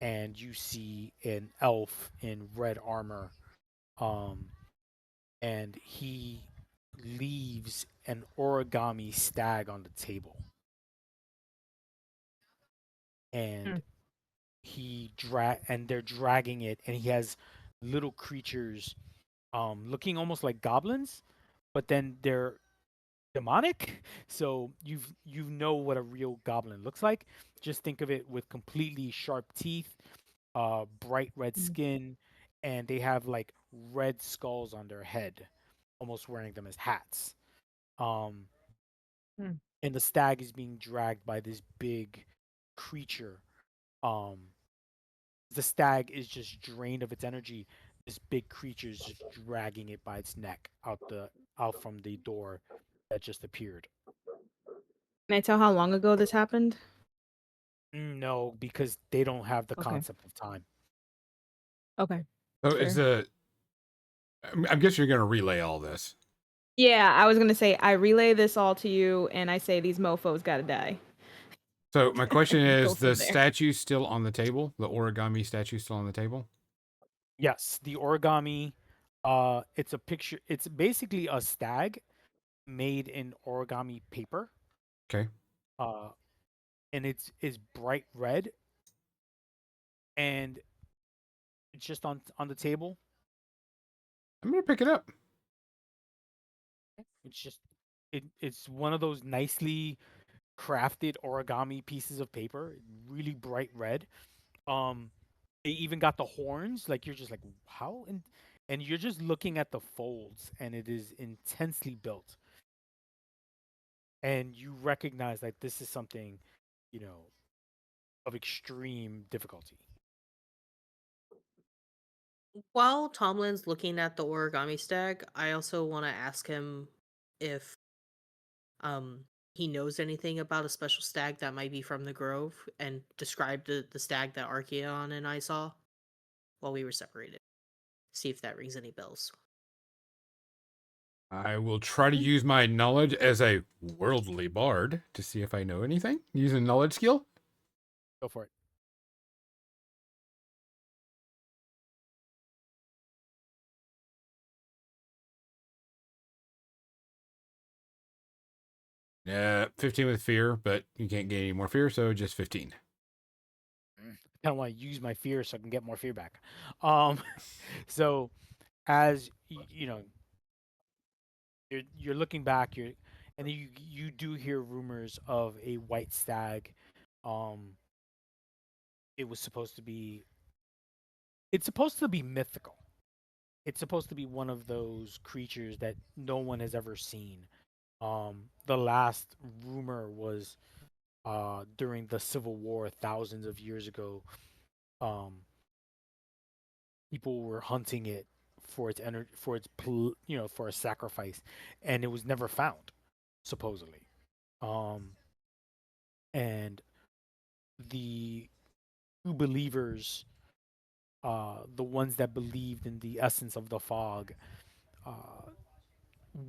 and you see an elf in red armor. Um, and he leaves an origami stag on the table. And Mm. they're dragging it, and he has little creatures, looking almost like goblins, but then they're demonic. So you know what a real goblin looks like. Just think of it with completely sharp teeth, bright red Mm. skin, and they have like red skulls on their head, almost wearing them as hats. Um, Mm. and the stag is being dragged by this big creature. Um, the stag is just drained of its energy. This big creature is just dragging it by its neck out from the door that just appeared. Can I tell how long ago this happened? No, because they don't have the Okay. concept of time. Okay. So That's is fair. the? I'm guessing you're going to relay all this. Yeah, I was gonna say I relay this all to you, and I say these mofo's gotta die. So my question And go is: the from there. statue still on the table? The origami statue still on the table? Yes, the origami. It's a picture. It's basically a stag made in origami paper. Okay, Uh, and it's is bright red, and it's just on the table. I'm going to pick it up. It's just it's one of those nicely crafted origami pieces of paper, really bright red. Um, they even got the horns. Like you're just like how and you're just looking at the folds, and it is intensely built. And you recognize that this is something, you know, of extreme difficulty. While Tomlin's looking at the origami stag, I also want to ask him if he knows anything about a special stag that might be from the Grove and describe the stag that Archeon and I saw while we were separated. See if that rings any bells. I will try to use my knowledge as a worldly bard to see if I know anything using knowledge skill. Go for it. Yeah, 15 with fear, but you can't gain any more fear, so just 15. I kind of want to use my fear so I can get more fear back. Um, so as you know, you're looking back, and you do hear rumors of a white stag. Um, it was supposed to be. It's supposed to be mythical. It's supposed to be one of those creatures that no one has ever seen. The last rumor was during the Civil War thousands of years ago. Um, People were hunting it for its energy, for its for a sacrifice, and it was never found, supposedly. Um, and the true believers, the ones that believed in the essence of the fog, uh,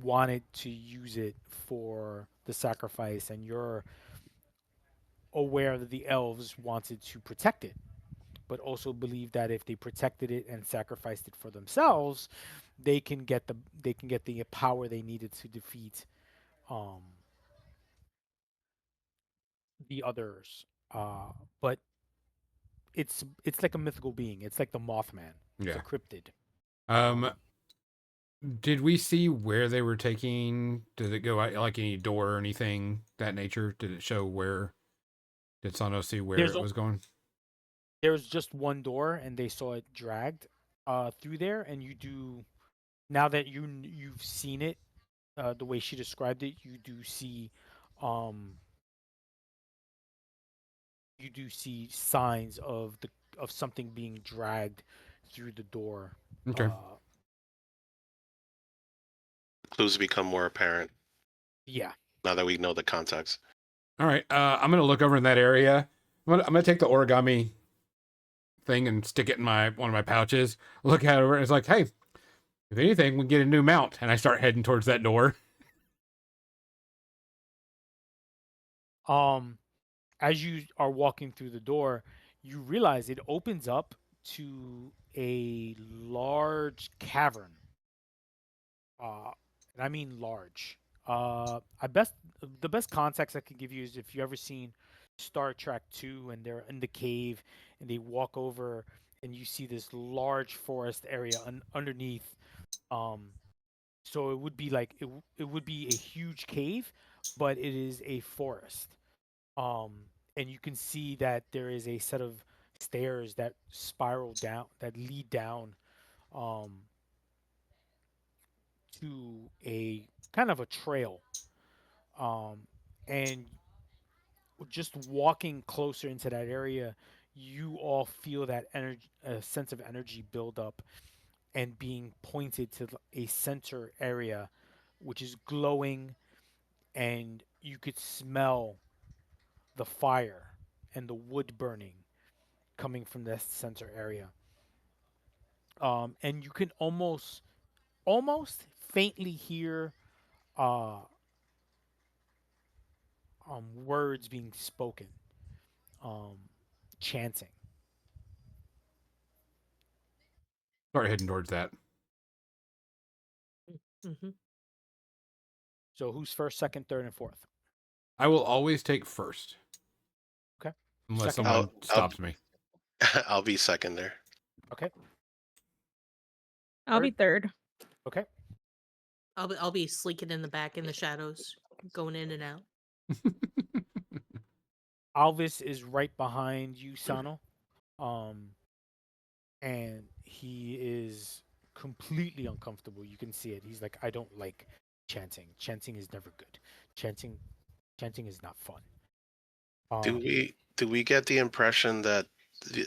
wanted to use it for the sacrifice, and you're aware that the elves wanted to protect it, but also believed that if they protected it and sacrificed it for themselves, they can get the power they needed to defeat um, the others. But it's like a mythical being. It's like the Mothman. It's a Yeah. cryptid. Um, did we see where they were taking? Did it go out like any door or anything that nature? Did it show where? Did Sano see where There's it was going? there's just one door, and they saw it dragged through there. And you do now that you've seen it, the way she described it, um, you do see signs of something being dragged through the door. Okay. Uh, Clues become more apparent yeah. now that we know the context. All right. I'm gonna look over in that area. I'm gonna take the origami thing and stick it in one of my pouches. Look at it, and it's like, hey, if anything, we can get a new mount. And I start heading towards that door. Um, as you are walking through the door, you realize it opens up to a large cavern. And I mean large. I best The best context I can give you is if you ever seen Star Trek 2 and they're in the cave and they walk over and you see this large forest area underneath. Um, so it would be like it would be a huge cave, but it is a forest. Um, and you can see that there is a set of stairs that spiral down that lead down um, to a kind of a trail. Um, and just walking closer into that area, you all feel that energy, a sense of energy build up, and being pointed to a center area, which is glowing, and you could smell the fire and the wood burning coming from this center area. And you can almost faintly hear uh, words being spoken, um, chanting. Start heading towards that. Mm-hmm. So who's first, second, third, and fourth? I will always take first, Okay. unless Second. someone I'll stops me. I'll be second there. Okay. I'll be third. Okay. I'll be sleeking in the back in the shadows, going in and out. Alvis is right behind you, Sano. Um, and he is completely uncomfortable. You can see it. He's like, I don't like chanting. Chanting is never good. Chanting, chanting is not fun. Do we get the impression that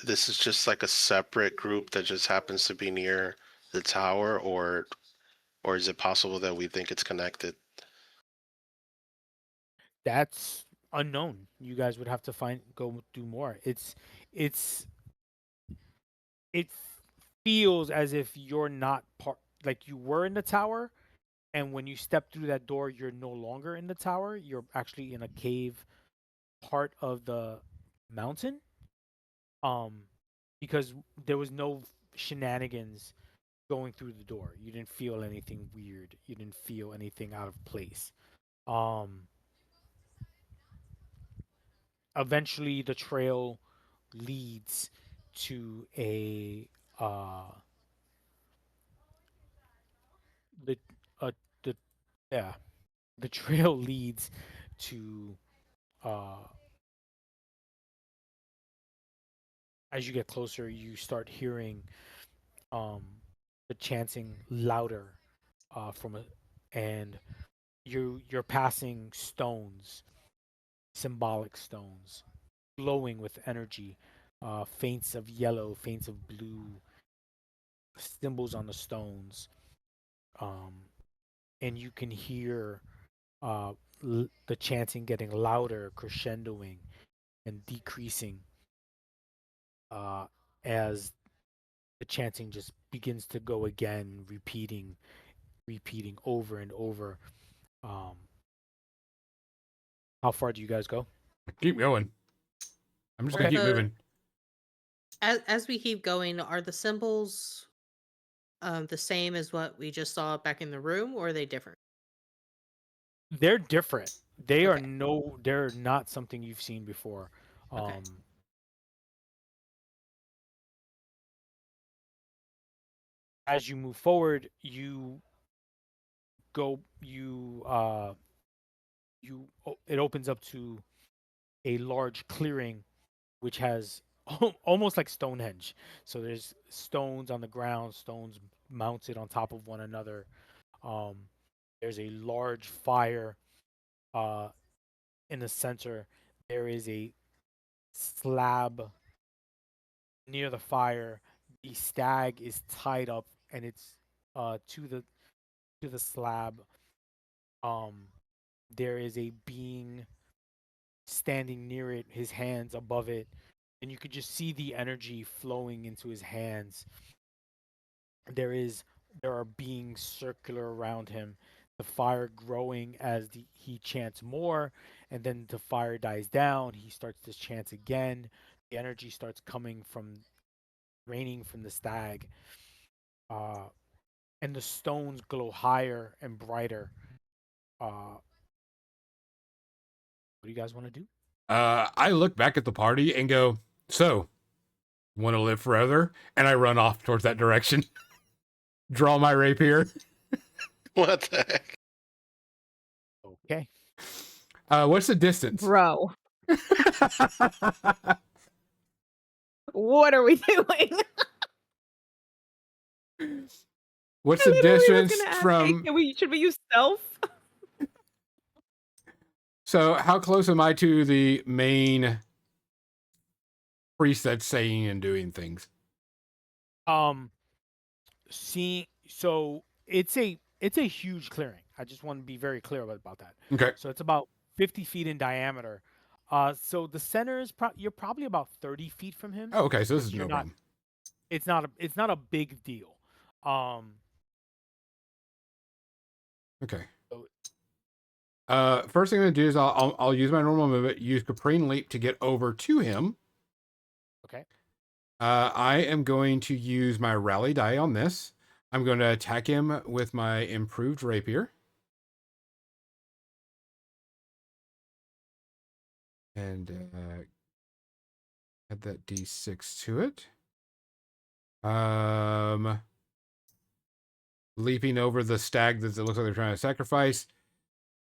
this is just like a separate group that just happens to be near the tower, or is it possible that we think it's connected? That's unknown. You guys would have to go do more. It's it feels as if you're not part, like you were in the tower, and when you step through that door, you're no longer in the tower. You're actually in a cave part of the mountain. Um, because there was no shenanigans going through the door. You didn't feel anything weird. You didn't feel anything out of place. Um, Eventually the trail leads to a uh the the yeah, the trail leads to uh as you get closer you start hearing um the chanting louder from a, and you're passing stones, symbolic stones glowing with energy, feints of yellow, feints of blue, symbols on the stones. um and you can hear uh, the chanting getting louder, crescendoing, and decreasing uh, as the chanting just begins to go again, repeating over and over. Um, how far do you guys go? Keep going. I'm just gonna Okay. keep So moving. as we keep going, are the symbols the same as what we just saw back in the room, or are they different? They're different. They are Okay. no, they're not something you've seen before. Okay. Um, as you move forward, go, it opens up to a large clearing which has almost like Stonehenge. So there's stones on the ground, stones mounted on top of one another. Um, there's a large fire uh, in the center. There is a slab near the fire. The stag is tied up, and it's to the slab. Um, there is a being standing near it, his hands above it, and you could just see the energy flowing into his hands. there is there are beings circular around him, the fire growing as he chants more, and then the fire dies down, he starts to chant again, the energy starts coming from, raining from the stag, uh, and the stones glow higher and brighter. What do you guys want to do? I look back at the party and go, "So, want to live forever?" And I run off towards that direction. Draw my rapier. What the heck? Okay. What's the distance? Bro, what are we doing? What's I the literally was distance gonna ask, hey, from? should we use stealth? So, how close am I to the main priest that's saying and doing things? Um, See, so it's a huge clearing. I just want to be very clear about that. Okay. So it's about 50 feet in diameter. So the center is you're probably about 30 feet from him, Oh, okay. So this but is you're no not. problem. It's not a big deal. Um, Okay. so, First thing I'm gonna do is I'll use my normal movement, use Caprine Leap to get over to him. okay. I am going to use my rally die on this. I'm going to attack him with my improved rapier. And add that d6 to it. Leaping over the stag that it looks like they're trying to sacrifice.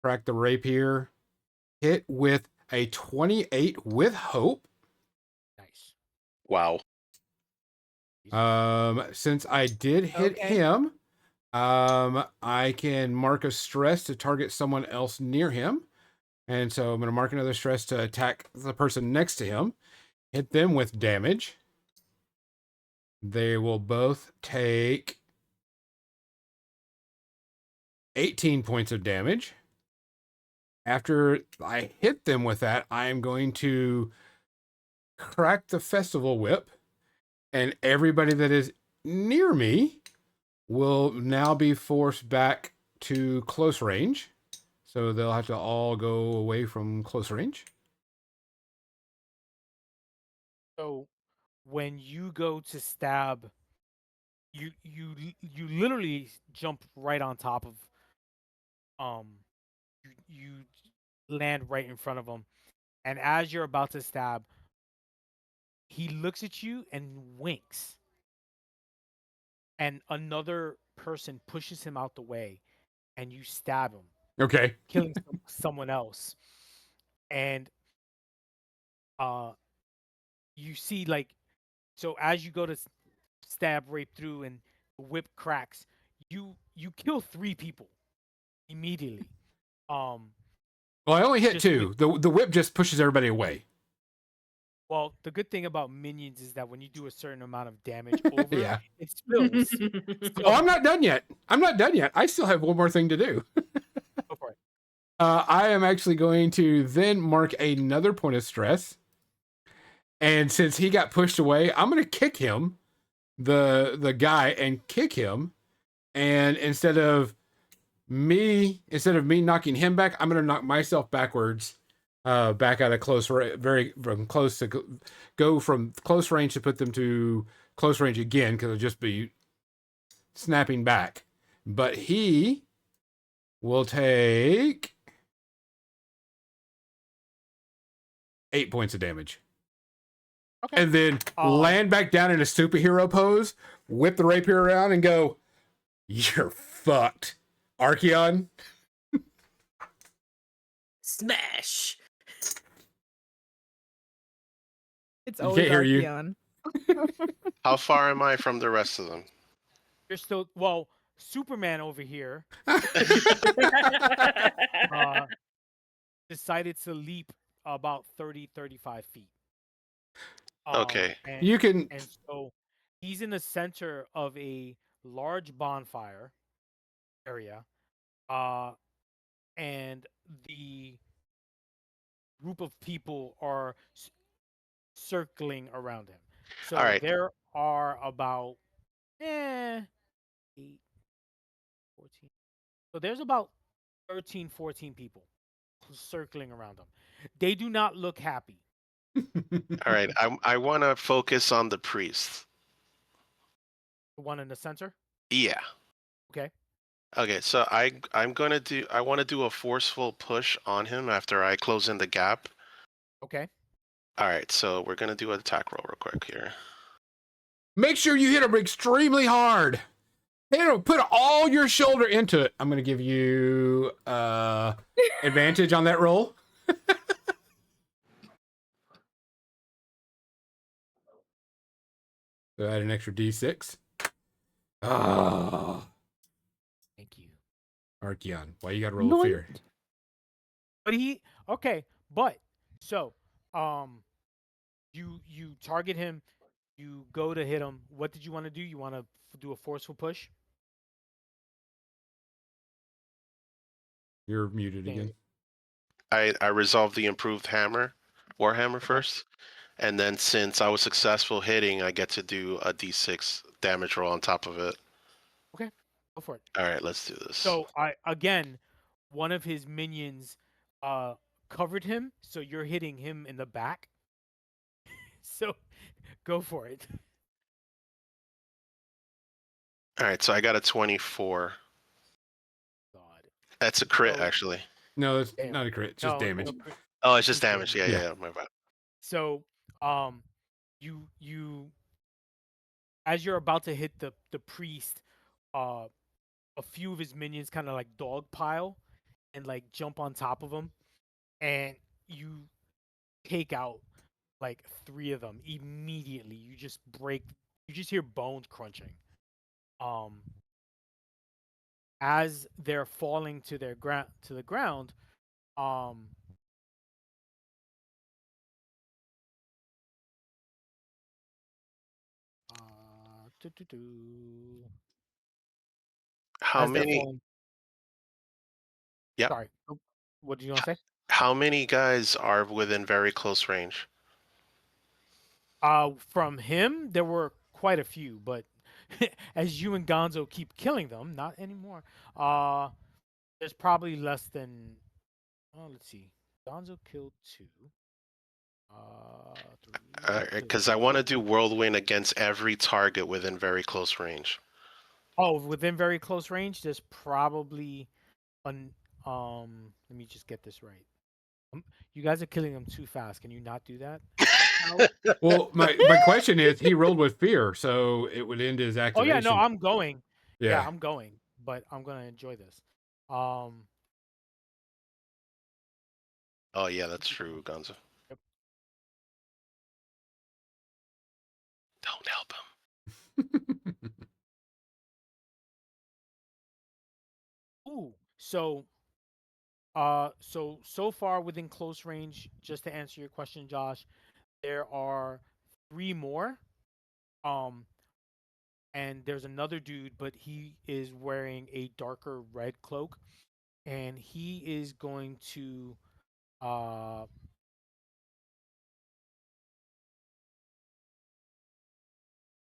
Crack the rapier. Hit with a 28 with hope. Nice. Wow. Since I did hit Okay. him, I can mark a stress to target someone else near him. And so I'm going to mark another stress to attack the person next to him. Hit them with damage. They will both take 18 points of damage. after I hit them with that, I am going to crack the festival whip, and everybody that is near me will now be forced back to close range. So they'll have to all go away from close range. So when you go to stab, you literally jump right on top of um you land right in front of him, and as you're about to stab, he looks at you and winks, and another person pushes him out the way, and you stab him, Okay. killing someone else, and uh you see, like, so as you go to stab right through and the whip cracks, you kill 3 people immediately. Um, Well, I only hit just with 2. The whip just pushes everybody away. Well, the good thing about minions is that when you do a certain amount of damage over, Yeah. it spills. Oh, So I'm not done yet. I'm not done yet. I still have one more thing to do. go for it. I am actually going to then mark another point of stress. And since he got pushed away, I'm going to kick him, the guy, and kick him. And instead of me knocking him back, I'm going to knock myself backwards, back out of very from close to go from close range to put them to close range again because it'll just be snapping back. But he will take 8 points of damage. Okay. And then Um, land back down in a superhero pose, whip the rapier around, and go, "You're fucked, Archeon." Smash. It's You always can't hear you. Archeon. How far am I from the rest of them? you're still Superman over here uh, decided to leap about 35 feet. Okay. And You can. so he's in the center of a large bonfire area, uh, and the group of people are circling around him. All So right. there are about 8, 14. So there's about 13, 14 people circling around him. They do not look happy. All right. I want to focus on the priest. The one in the center. Yeah. Okay. Okay. So I want to do a forceful push on him after I close in the gap. Okay. All right. So we're gonna do an attack roll real quick here. Make sure you hit him extremely hard. Hit him. Put all your shoulder into it. I'm going to give you advantage on that roll. So add an extra D6. Ah, Thank you. Archeon. Why you got to roll a fear? But but so you target him, you go to hit him. What did you want to do? You want to do a forceful push? You're muted again. I resolved the improved warhammer Okay. first, and then since I was successful hitting, I get to do a d6 damage roll on top of it. Okay. Go for it. All right, let's do this. So one of his minions covered him, so you're hitting him in the back. So go for it. All right, so I got a 24. God. That's a crit, So- actually. No, it's Damn. not a crit. It's just No, damage. no crit. Oh, it's just Just damage. damage. Yeah, Yeah. yeah, my bad. So you as you're about to hit the priest, a few of his minions kind of like dog pile and like jump on top of him, and you take out like 3 of them immediately. You just hear bones crunching. As they're falling to the ground, um How as they're many? falling. Yep. Sorry. What did you want to say? How many guys are within very close range? From him, there were quite a few, but as you and Gonzo keep killing them, not anymore. There's probably less than. Oh, let's see. Gonzo killed 2. 3 killed Because I want 2. to do whirlwind against every target within very close range. Oh, within very close range, there's probably an. Let me just get this right. You guys are killing them too fast. Can you not do that? No. Well, my question is, he rolled with fear, so it would end his Oh yeah, no, activation. I'm going. Yeah, Yeah. I'm going, but I'm gonna enjoy this. Um, Oh yeah, that's true, Gonzo. Yep. Don't help him. ooh, so far within close range, just to answer your question, Josh, there are 3 more. Um, and there's another dude, but he is wearing a darker red cloak, and he is going to uh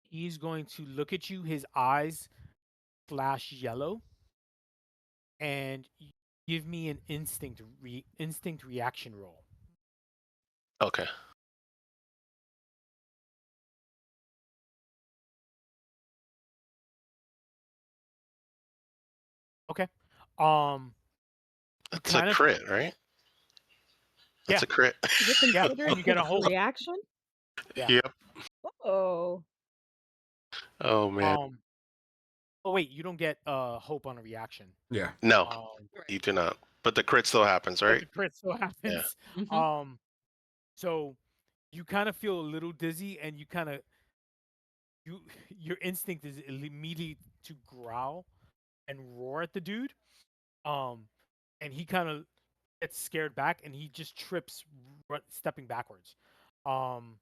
he's going to look at you. His eyes flash yellow, and give me an instinct reaction roll. Okay. Okay. Um, you That's a kind of crit, right? That's yeah, a crit. Is it yeah, considered and you get a his hope. reaction? Yeah. Yep. Oh. Oh man. Oh wait, you don't get hope on a reaction. Yeah. No, Right. you do not. But the crit still happens, But right? the crit still Yeah. happens. Mhm. So you kind of feel a little dizzy, and you your instinct is immediately to growl and roar at the dude. Um, and he kind of gets scared back, and he just trips, stepping backwards. Um,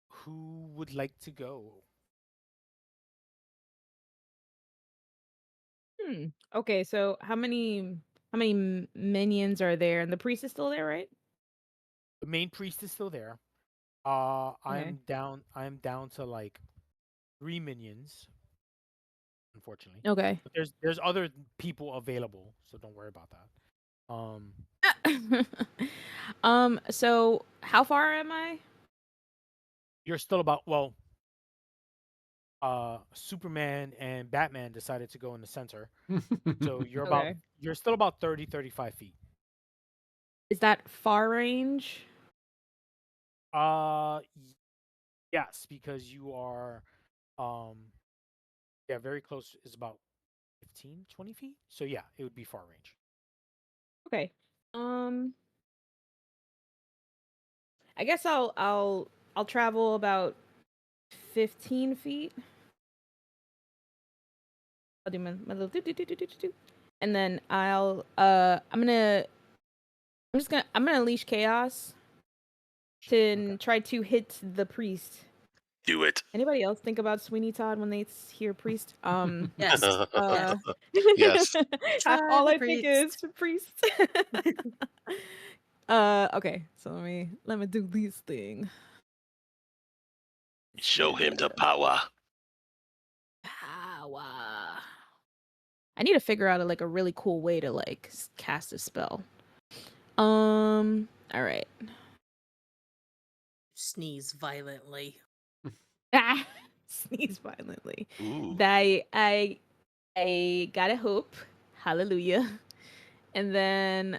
who would like to go? Okay, so how many minions are there? And the priest is still there, right? The main priest is still there. Okay. I am down to like 3 minions, unfortunately. Okay. But there's other people available, so don't worry about that. So how far am I? You're still about well. Superman and Batman decided to go in the center, so Okay. you're still about 35 feet. Is that far range? Uh, y- yes, because you are, um, yeah, very close is about 15, 20 feet. So yeah, it would be far range. Okay. Um, I guess I'll travel about 15 feet. I'll do my little do. And then I'm gonna unleash chaos to try to hit the priest. Do it. Anybody else think about Sweeney Todd when they hear priest? Yes. Uh, Yes. Try all the I think is priest. priest. Okay, so let me do these thing. Show him the power. Power. I need to figure out a really cool way to cast a spell. All right. Sneeze violently. Ah, sneeze violently. Ooh. I got a hope. Hallelujah. And then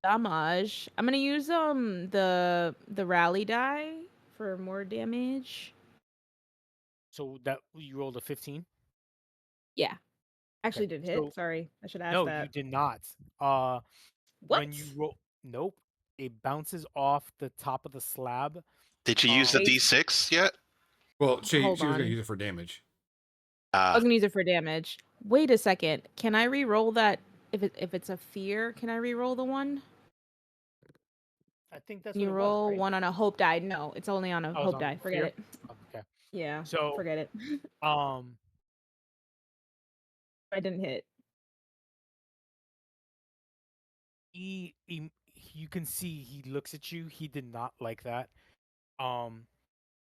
damage. I'm gonna use the rally die for more damage. So that you rolled a 15. Yeah. Okay. Actually did hit. So Sorry. I should ask no, you that. did not. When What? you roll, nope, it bounces off the top of the slab. Did you use the Wait. D6 yet? Well, she Hold was going to on. use it for damage. I was gonna use it for damage. Wait a second. Can I re-roll that if it's a fear? Can I re-roll the one? I think that's Can what you it was, roll right? one on a hope die? No, it's only on a I was hope on die. Forget fear. it. Okay. Yeah, So, forget it. um, I didn't hit. You can see he looks at you. He did not like that.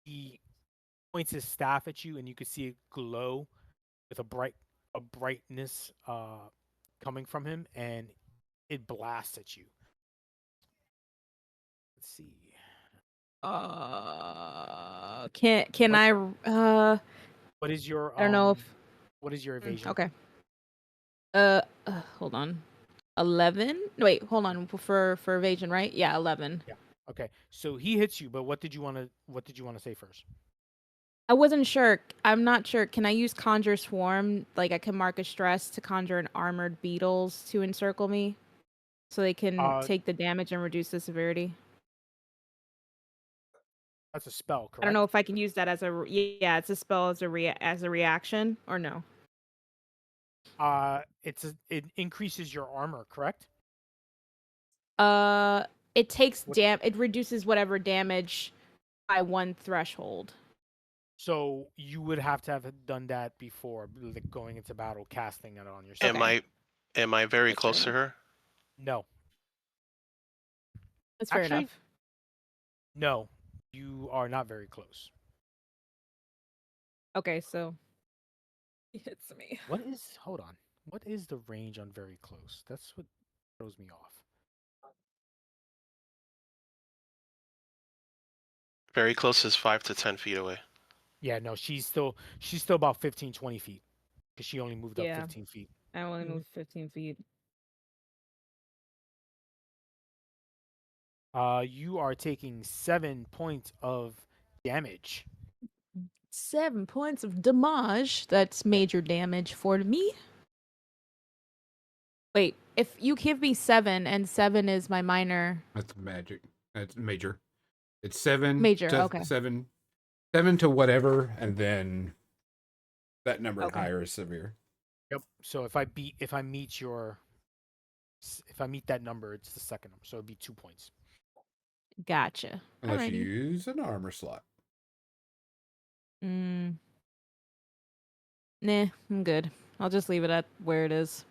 He points his staff at you, and you can see it glow with a brightness coming from him, and it blasts at you. Let's see. Can What what is your I don't know if what is your evasion? okay. Hold on. 11? Wait, hold on. For evasion, right? Yeah, 11. Yeah. Okay. So he hits you, but what did you want to say first? I wasn't sure. I'm not sure. Can I use Conjure Swarm? Like, I can mark a stress to conjure an armored beetles to encircle me, so they can Uh take the damage and reduce the severity. that's a spell, I don't know correct? if I can use that as yeah, it's a spell as a reaction or no. It increases your armor, correct? It takes What it reduces whatever damage by one threshold. So you would have to have done that before like, going into battle, casting it on yourself. Am Okay. I very That's fair close to enough. her? No. That's fair Actually, enough. no. You are not very close. Okay, so he hits me. Hold on. What is the range on very close? That's what throws me off. Very close is 5 to 10 feet away. Yeah, no, she's still about 15, 20 feet because she only moved up Yeah, 15 feet. I only Mhm. moved 15 feet. You are taking 7 points of damage. 7 points of damage. That's Yeah. major damage for me. Wait, if you give me 7 and 7 is my minor. That's magic. That's major. It's 7 Major, to okay. 7 to whatever, and then that number and Okay. higher is severe. Yep. So if I meet that number, it's the second number. So it'd be 2 points. Gotcha. Unless you Alrighty. use an armor slot. Nah, I'm good. I'll just leave it at where it is.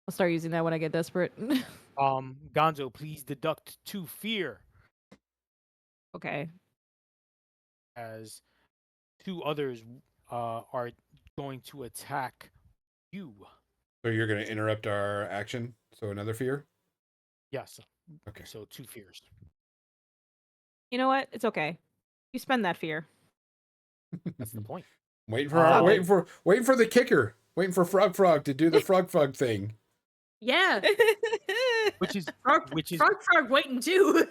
I'll start using that when I get desperate. Gonzo, please deduct 2 fear Okay. as 2 others are going to attack you. So you're going to interrupt our action. So another fear? Yes. Okay. So 2 fears. You know what? It's okay. You spend that fear. That's the point. Waiting for Uh, waiting for the kicker. Waiting for Frog to do the Frog thing. Yeah. Which is Frog waiting too.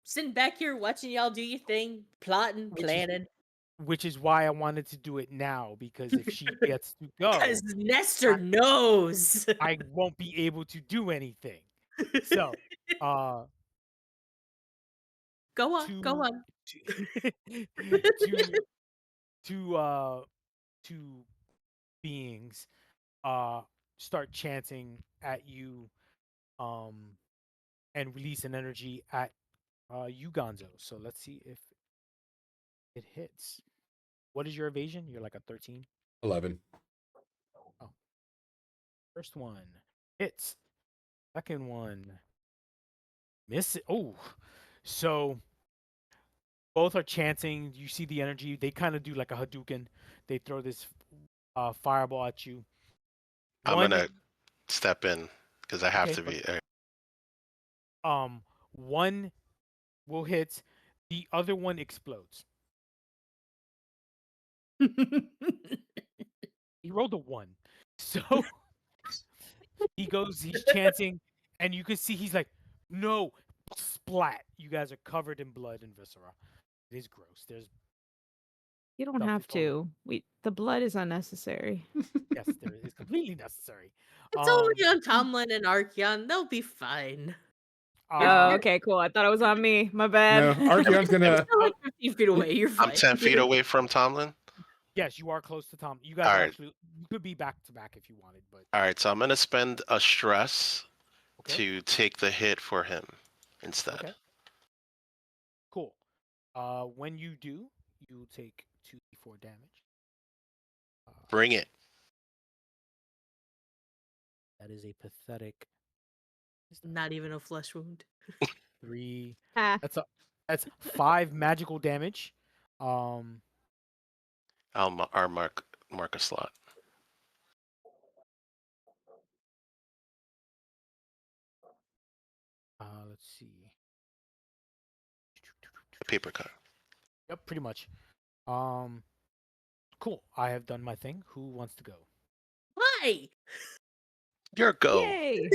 Sitting back here watching y'all do your thing, plotting, Which is- planning. which is why I wanted to do it now because if she gets to go, Because Nestor knows. I won't be able to do anything. So, Go on, two go on. two two beings start chanting at you and release an energy at you, Gonzo. So let's see if it hits. What is your evasion? You're like a 13. 11. Oh, first one hits. Second one miss it. Oh, so both are chanting. You see the energy. They kind of do like a Hadouken. They throw this fireball at you. I'm One, gonna step in because I have okay, to be. one will hit. The other one explodes. He rolled a 1. So he's chanting, and you can see he's like, no, splat. You guys are covered in blood and viscera. It is gross. There's You don't stuff have all to. The blood is unnecessary. yes, there is completely necessary. It's only on Tomlin and Archeon. They'll be fine. Oh, Uh, okay, cool. I thought it was on me. My No, bad. Archeon's You're gonna. still like 15 feet away. You're I'm fine. 10 feet away from Tomlin. yes, you are close to Tom. You guys All are right. actually you could be back to back if you wanted, but All right. So I'm gonna spend a stress okay, to take the hit for him instead. okay, cool. When you do, you take 2d4 damage. Bring it. That That is a pathetic. Not even a flesh wound. 3. Ah. That's 5 magical damage. Our mark a slot. Let's see. A paper cut. Yep, pretty much. Cool. I have done my thing. Who wants to go? Why? Your go. Yay!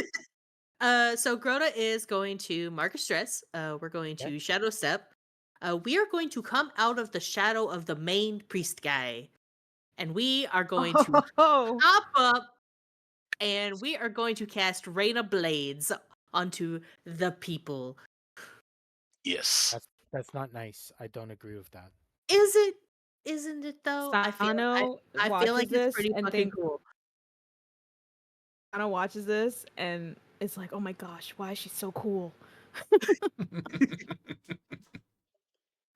So Grota is going to mark a stress. We're going Okay. to shadow step. We are going to come out of the shadow of the main priest guy, and we are going to Oh, hop up, and we are going to cast Rain of Blades onto the people. Yes. That's not nice. I don't agree with that. Is it? Isn't it though? Sano I feel like watches it's this pretty and fucking think cool. Sano watches this and it's like, oh my gosh, why is she so cool?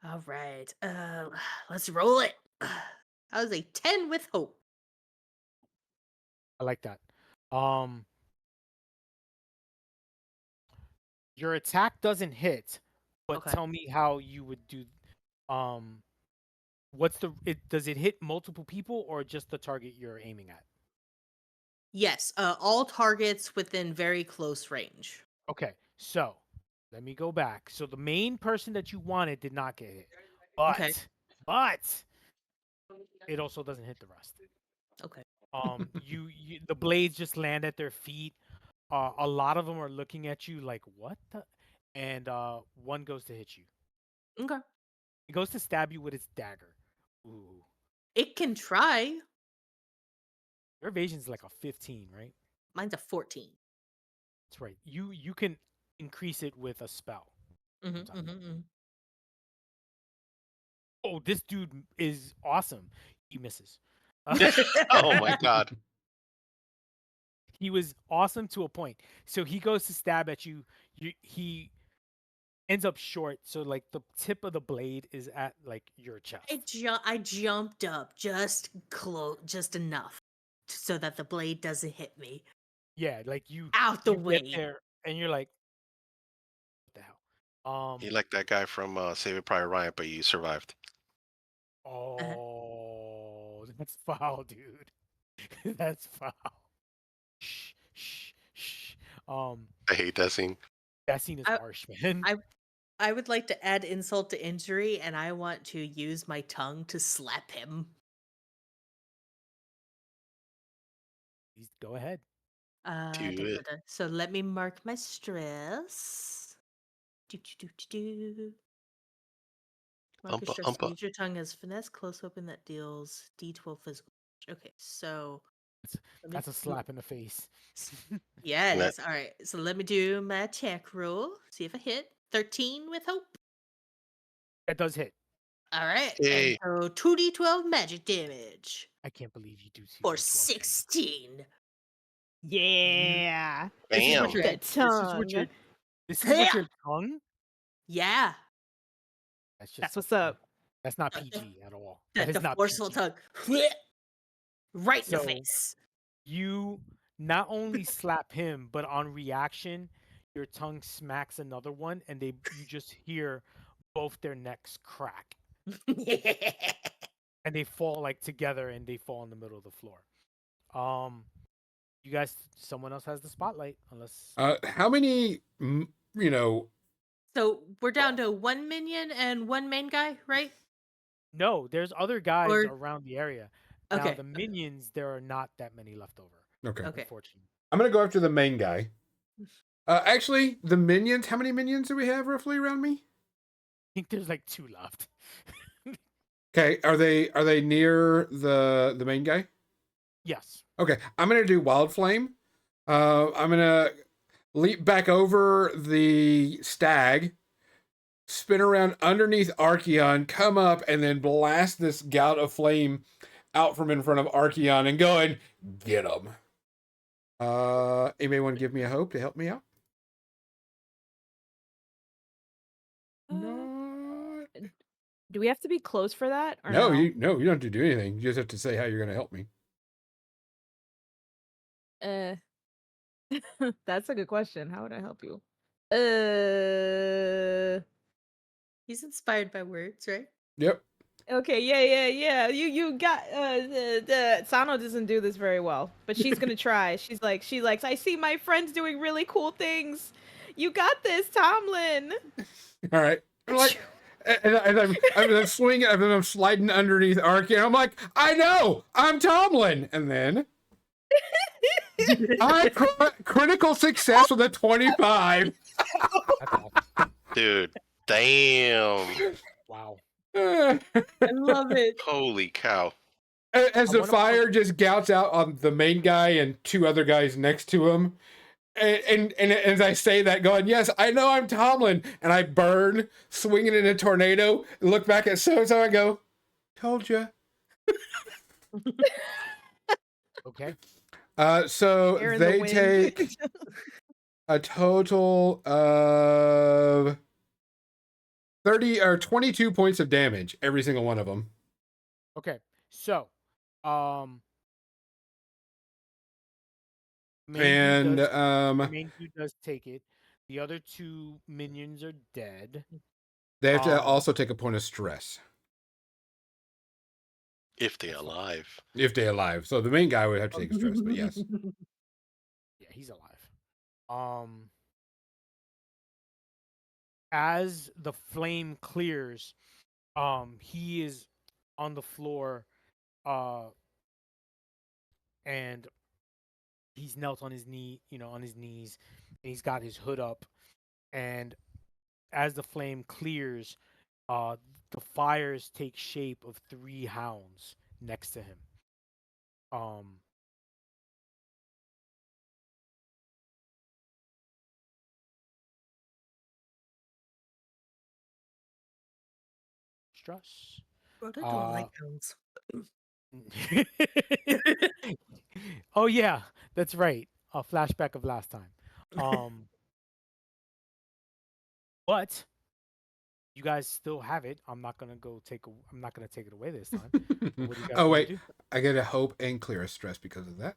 All right. Let's roll it. That was a 10 with hope. I like that. Your attack doesn't hit, but Okay. tell me how you would do. Um, does it hit multiple people or just the target you're aiming at? Yes, all targets within very close range. Okay, so let me go back. So the main person that you wanted did not get hit, but Okay. but it also doesn't hit the rest. Okay. You the blades just land at their feet. A lot of them are looking at you like what the, and one goes to hit you. Okay. It goes to stab you with its dagger. Ooh, It can try. your evasion's like a 15, right? Mine's a 14. That's right. You can increase it with a spell. Mm-hmm, Sometimes. mm-hmm, mm-hmm. Oh, this dude is awesome. He misses. Oh my god. He was awesome to a point. So he goes to stab at you. He ends up short. So like the tip of the blade is at like your chest. I jumped up just enough so that the blade doesn't hit me. Yeah, like you Out the you get way. there and you're like, what the hell? You like that guy from Saving Private Ryan, but you survived. Oh, that's foul, dude. That's foul. Shh, shh, shh. I hate that scene. That scene is I- harsh, man. I would like to add insult to injury, and I want to use my tongue to slap him. Please go ahead. Do it. So let me mark my stress. Do, do, do, do, do. Mark your Umpa, stress. umpa. Use your tongue as finesse close open that deals D12 physical damage. Okay, so let me That's a slap in the face. Yeah, it And that- is. All right, so let me do my attack roll. See if I hit 13 with hope. That does hit. All right, and Yay. so 2d12 magic damage I can't believe you do for 2d12 damage. 16. Yeah. This is what Bam. your The tongue. this is what your tongue. Yeah, That's just That's so what's funny. up. That's not The- PG at all. That is the not forceful PG. tongue. Right in the So- face. You not only slap him, but on reaction, your tongue smacks another one, and you just hear both their necks crack, and they fall like together, and they fall in the middle of the floor. You guys, someone else has the spotlight, unless How many, So we're down to one minion and one main guy, right? no, there's other guys Or around the area. Now okay, the minions, there are not that many left over. okay. okay. Unfortunately. I'm going to go after the main guy. Actually, the minions, how many minions do we have roughly around me? I think there's like 2 left. Okay, are they near the main guy? Yes. Okay, I'm gonna do Wild Flame. I'm gonna leap back over the stag, spin around underneath Archeon, come up, and then blast this gout of flame out from in front of Archeon and go and get him. Anybody want to give me a hope to help me out? No, Do we have to be close for that or no, no? you don't have to do anything. You just have to say how you're gonna help me. That's a good question. How would I help you? Uh. He's inspired by words, right? Yep. Okay, yeah. You got the Sano doesn't do this very well, but she's gonna try. She's like, I see my friends doing really cool things. You got this, Tomlin. All right. I'm like, I'm swinging, I'm sliding underneath Arky, and I'm like, I know, I'm Tomlin, and then I critical success with a 25. That's awesome. Dude, damn. Wow. I love it. Holy cow. As I the wanna fire just gouts out on the main guy and two other guys next to him. And as I say that, going, yes, I know I'm Tomlin, and I burn, swinging in a tornado, look back at so-and-so and go, told you. Okay. So Air in the they wind. take a total of 30 or 22 points of damage, every single one of them. Okay. So, And main dude does take it. The other two minions are dead. they have to Um, also take a point of stress If they're alive. if they're alive. So the main guy would have to take a stress, but yes. Yeah, he's alive. As the flame clears, he is on the floor, and he's knelt on his on his knees, and he's got his hood up. And as the flame clears, the fires take shape of three hounds next to him. Stress. Rhoda don't like hounds. Oh yeah, that's right. A flashback of last time. But you guys still have it. I'm not gonna take it away this time. What do you guys Oh, want wait. to do? I get a hope and clear a stress because of that.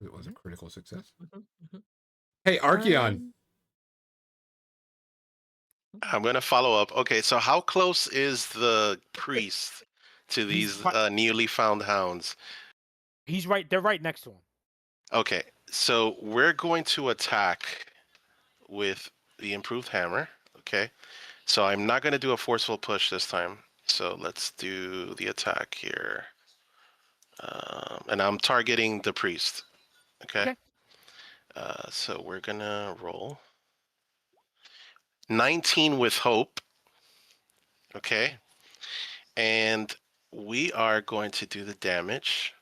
It was a critical success. Hey, Archeon. I'm going to follow up. Okay, so how close is the priest to He's these fi- newly found hounds? He's right. They're right next to him. Okay, so we're going to attack with the improved hammer. Okay, so I'm not going to do a forceful push this time. So let's do the attack here. And I'm targeting the priest. Okay. Okay. So we're going to roll 19 with hope. Okay. And we are going to do the damage.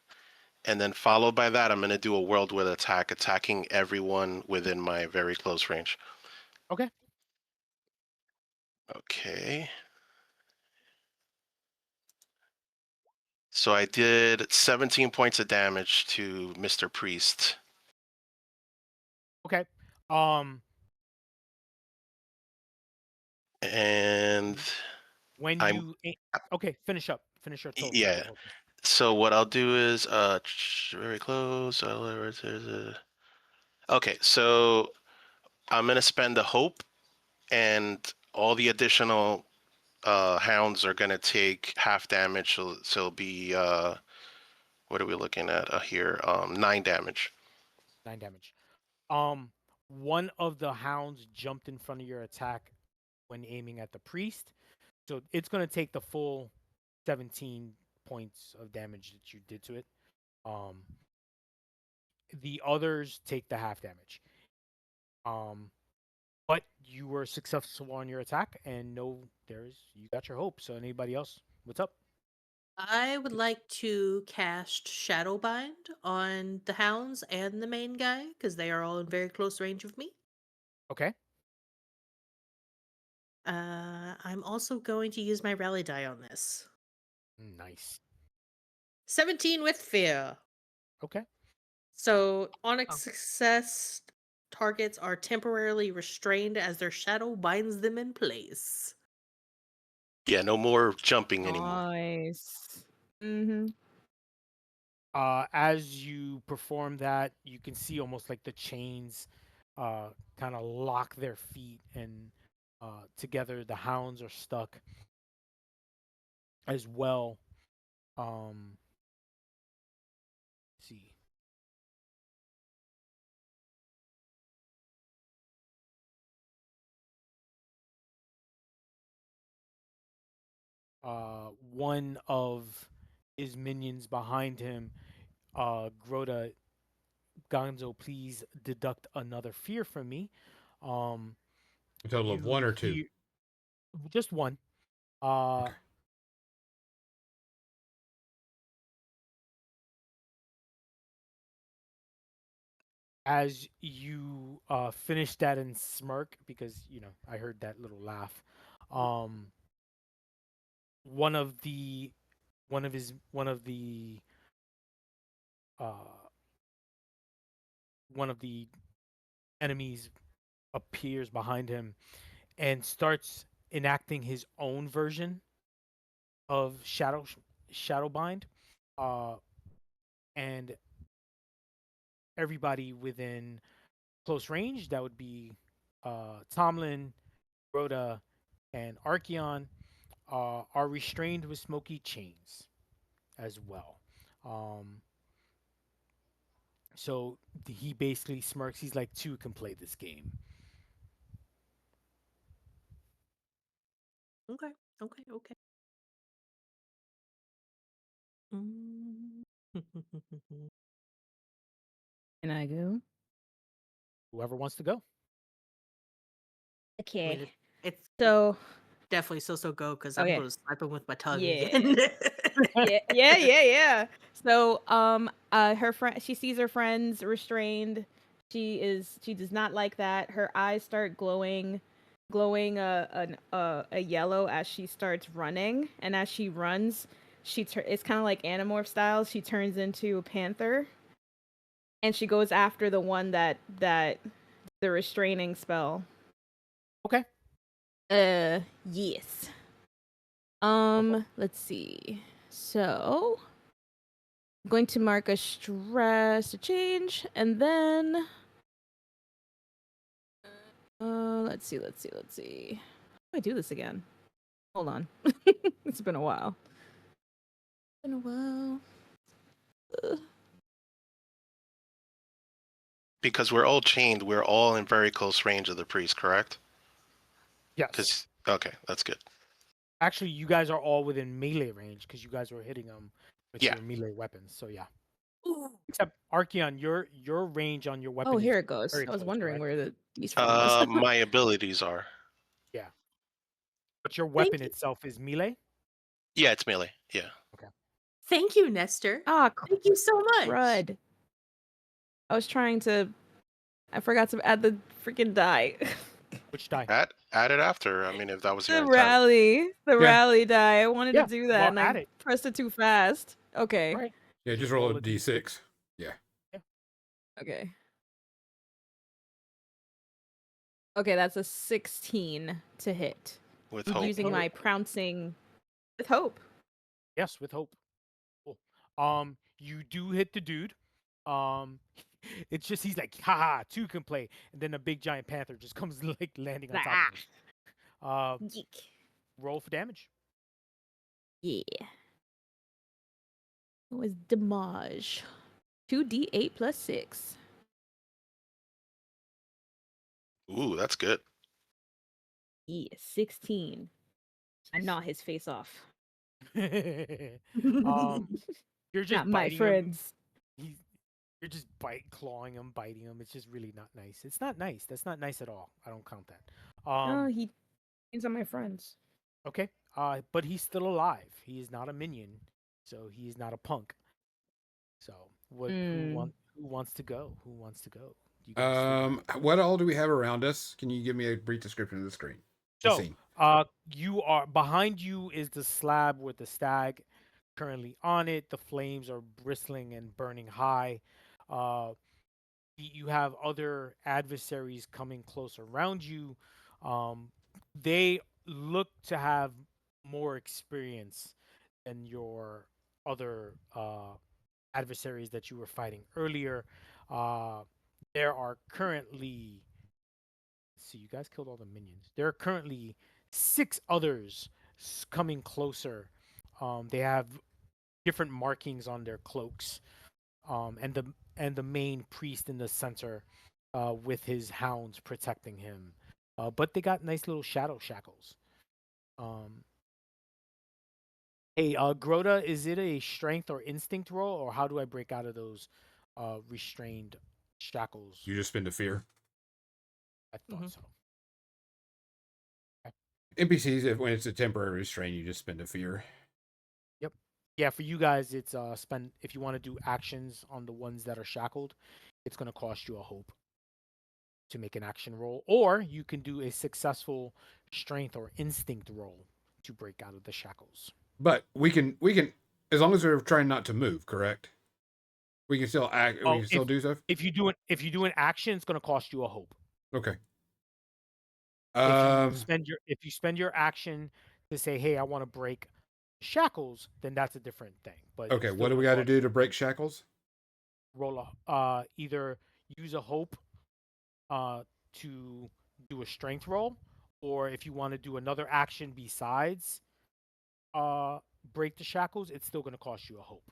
And then followed by that, I'm going to do a whirlwind attack, attacking everyone within my very close range. Okay. Okay. So I did 17 points of damage to Mr. Priest. Okay. And When I'm you okay, finish up. Finish your total. yeah. So what I'll do is very close. Okay, so I'm gonna spend the hope, and all the additional hounds are gonna take half damage. So it'll be what are we looking at here? 9 damage. 9 damage. One of the hounds jumped in front of your attack when aiming at the priest, so it's gonna take the full 17 points of damage that you did to it. The others take the half damage. But you were successful on your attack, and you got your hope. So anybody else? What's up? I would like to cast Shadowbind on the hounds and the main guy because they are all in very close range of me. Okay. I'm also going to use my rally die on this. Nice. 17 with fear. Okay. So on a success, targets are temporarily restrained as their shadow binds them in place. Yeah, no more jumping anymore. Nice. Mm-hmm. As you perform that, you can see almost like the chains kind of lock their feet, and together the hounds are stuck as well. See. One of his minions behind him, Grota, Gonzo, please deduct another fear from me. Um, A total of you one or two. hear just one. Uh, Okay. as you finish that and smirk, because I heard that little laugh. Um, one of the one of the uh one of the enemies appears behind him and starts enacting his own version of Shadowbind, uh, and everybody within close range, that would be Tomlin, Rhoda, and Archeon, are restrained with smoky chains as well. Um, so he basically smirks. He's like, two can play this game. Okay. Okay. Okay. Mm. Can I go? Whoever wants to go. I mean, Okay. it's So definitely so go because I'm okay. going to swipe him with my tongue Yeah. again. Yeah. So her friend, she sees her friends restrained. She does not like that. Her eyes start glowing a yellow as she starts running, and as she runs, it's kind of like Animorph style. She turns into a panther, and she goes after the one that the restraining spell. Okay. Yes. Okay. Let's see. So I'm going to mark a stress to change, and then let's see. How do I do this again? Hold on. It's been a while. Been a while. Ugh. Because we're all chained, we're all in very close range of the priest, correct? Yes. Because okay, that's good. Actually, you guys are all within melee range because you guys were hitting them with Yeah. your melee weapons. So yeah. Ooh. Except Archeon, your range on your Oh, weapon is here it goes. very I was close, wondering correct? where these form was. My abilities are. Yeah. But your Thank weapon you. itself is melee? Yeah, it's melee. Yeah. Okay. Thank you, Nestor. Ah, Thank you so much. crud. I was trying to. I forgot to add the freaking die. Which die? Add it after. I mean, if that was your The intent. Yeah. rally die. I wanted to Yeah. do that, Well, and add I it. pressed it too fast. Okay. Right. Yeah, just Just roll a roll a d6. Yeah. Okay. Okay, that's a 16 to hit. With I'm hope. using my pouncing with hope. Yes, with hope. Cool. You do hit the dude. Um, it's just he's like, haha, two can play, and then a big giant panther just comes like landing on top Ah, of him. Uh, yeek. roll for damage. Yeah. It was damage. 2d8 plus 6. Ooh, that's good. Yeah, 16. I gnaw his face off. um, you're just Not my biting him. friends. He's You're just clawing him, biting him. It's just really not nice. It's not nice. That's not nice at all. I don't count that. Oh, he's on my friends. Okay. But he's still alive. He is not a minion, so he is not a punk. So what? Who wants to go? Who wants to go? You guys figure. What all do we have around us? Can you give me a brief description of the screen? The So, scene. you are behind you is the slab with the stag currently on it. The flames are bristling and burning high. Uh, you have other adversaries coming close around you. Um, they look to have more experience than your other adversaries that you were fighting earlier. There are currently, let's see, you guys killed all the minions. There are currently 6 others coming closer. They have different markings on their cloaks, and the main priest in the center, with his hounds protecting him. But they got nice little shadow shackles. Um, Hey, Grota, is it a strength or instinct roll, or how do I break out of those restrained shackles? You just spend a fear. I thought Mhm. so. Okay. NPCs, when it's a temporary restraint, you just spend a fear. Yep. Yeah, for you guys, it's spend if you want to do actions on the ones that are shackled, it's gonna cost you a hope to make an action roll, or you can do a successful strength or instinct roll to break out of the shackles. But we can as long as we're trying not to move, correct? We can still act. We Oh, can still do stuff. if you do an action, it's gonna cost you a hope. Okay. If Um. you spend your action to say, "Hey, I want to break shackles," then that's a different thing. But Okay. it's What still do we going to got to cost do you to break shackles? roll either use a hope uh to do a strength roll, or if you want to do another action besides uh break the shackles, it's still going to cost you a hope.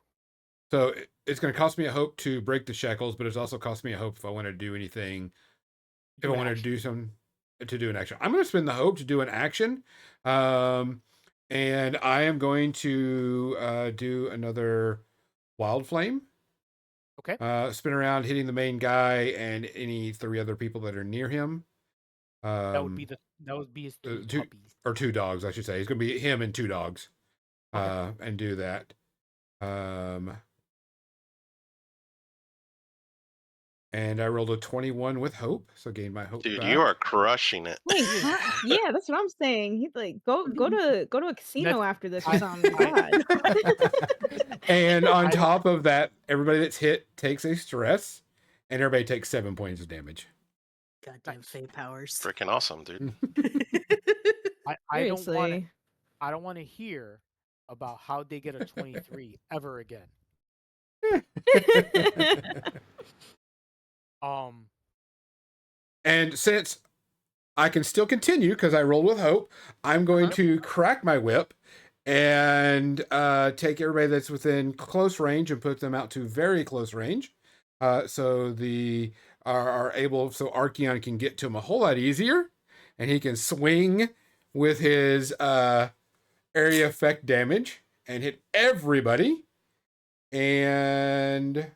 So it's going to cost me a hope to break the shackles, but it's also cost me a hope if I want to do anything. If Do I an want to action. do some to do an action, I'm going to spend the hope to do an action. Um, and I am going to do another wild flame. Okay. Spin around, hitting the main guy and any 3 other people that are near him. Um, That would be his two two puppies. or 2 dogs, I should say. It's going to be him and 2 dogs. Okay. And do that. Um, and I rolled a 21 with hope, so gained my hope Dude, you back. are crushing it. Holy He is crap! Yeah, that's what I'm saying. He's like, go to a casino That's after this or I something. I God. And on I don't top of that, everybody that's hit takes a stress, and everybody takes 7 points of damage. Goddamn nice. Fey powers. Freaking awesome, dude. I don't want Seriously. I don't want to hear about how they get a 23 ever again. Um, And since I can still continue because I rolled with hope, I'm going Yep. to crack my whip and take everybody that's within close range and put them out to very close range. So the are able so Archeon can get to him a whole lot easier, and he can swing with his area effect damage and hit everybody. And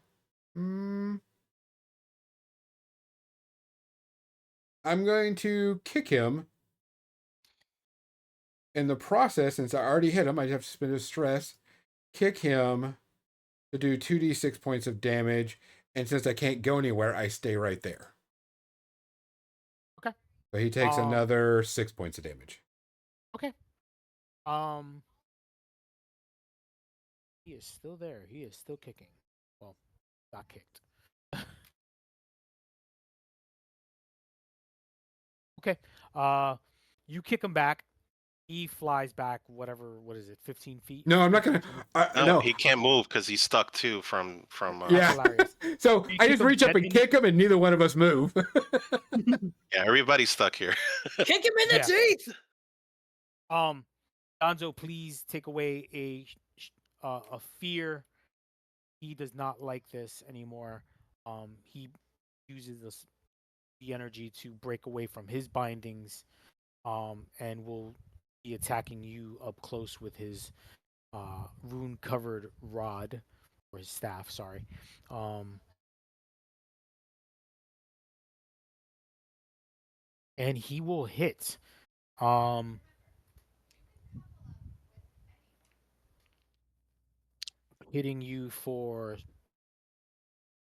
I'm going to kick him. In the process, since I already hit him, I have to spend a stress, kick him to do 2d6 points of damage. And since I can't go anywhere, I stay right there. okay. So he takes another 6 points of damage. Okay. Um, he is still there. He is still kicking. Well, got kicked. Okay. Uh, you kick him back. He flies back. What is it? 15 feet. No, I'm not 15, gonna. 20 No, No, he can't move because he's stuck too That's yeah. hilarious. So You I kick just him reach up dead and in. kick him, and neither one of us move. Yeah, everybody's stuck here. Kick him in the Yeah. teeth. Donzo, please take away a fear. He does not like this anymore. He uses the energy to break away from his bindings, and will be attacking you up close with his rune covered rod, or his staff, sorry. And he will hit. Hitting you for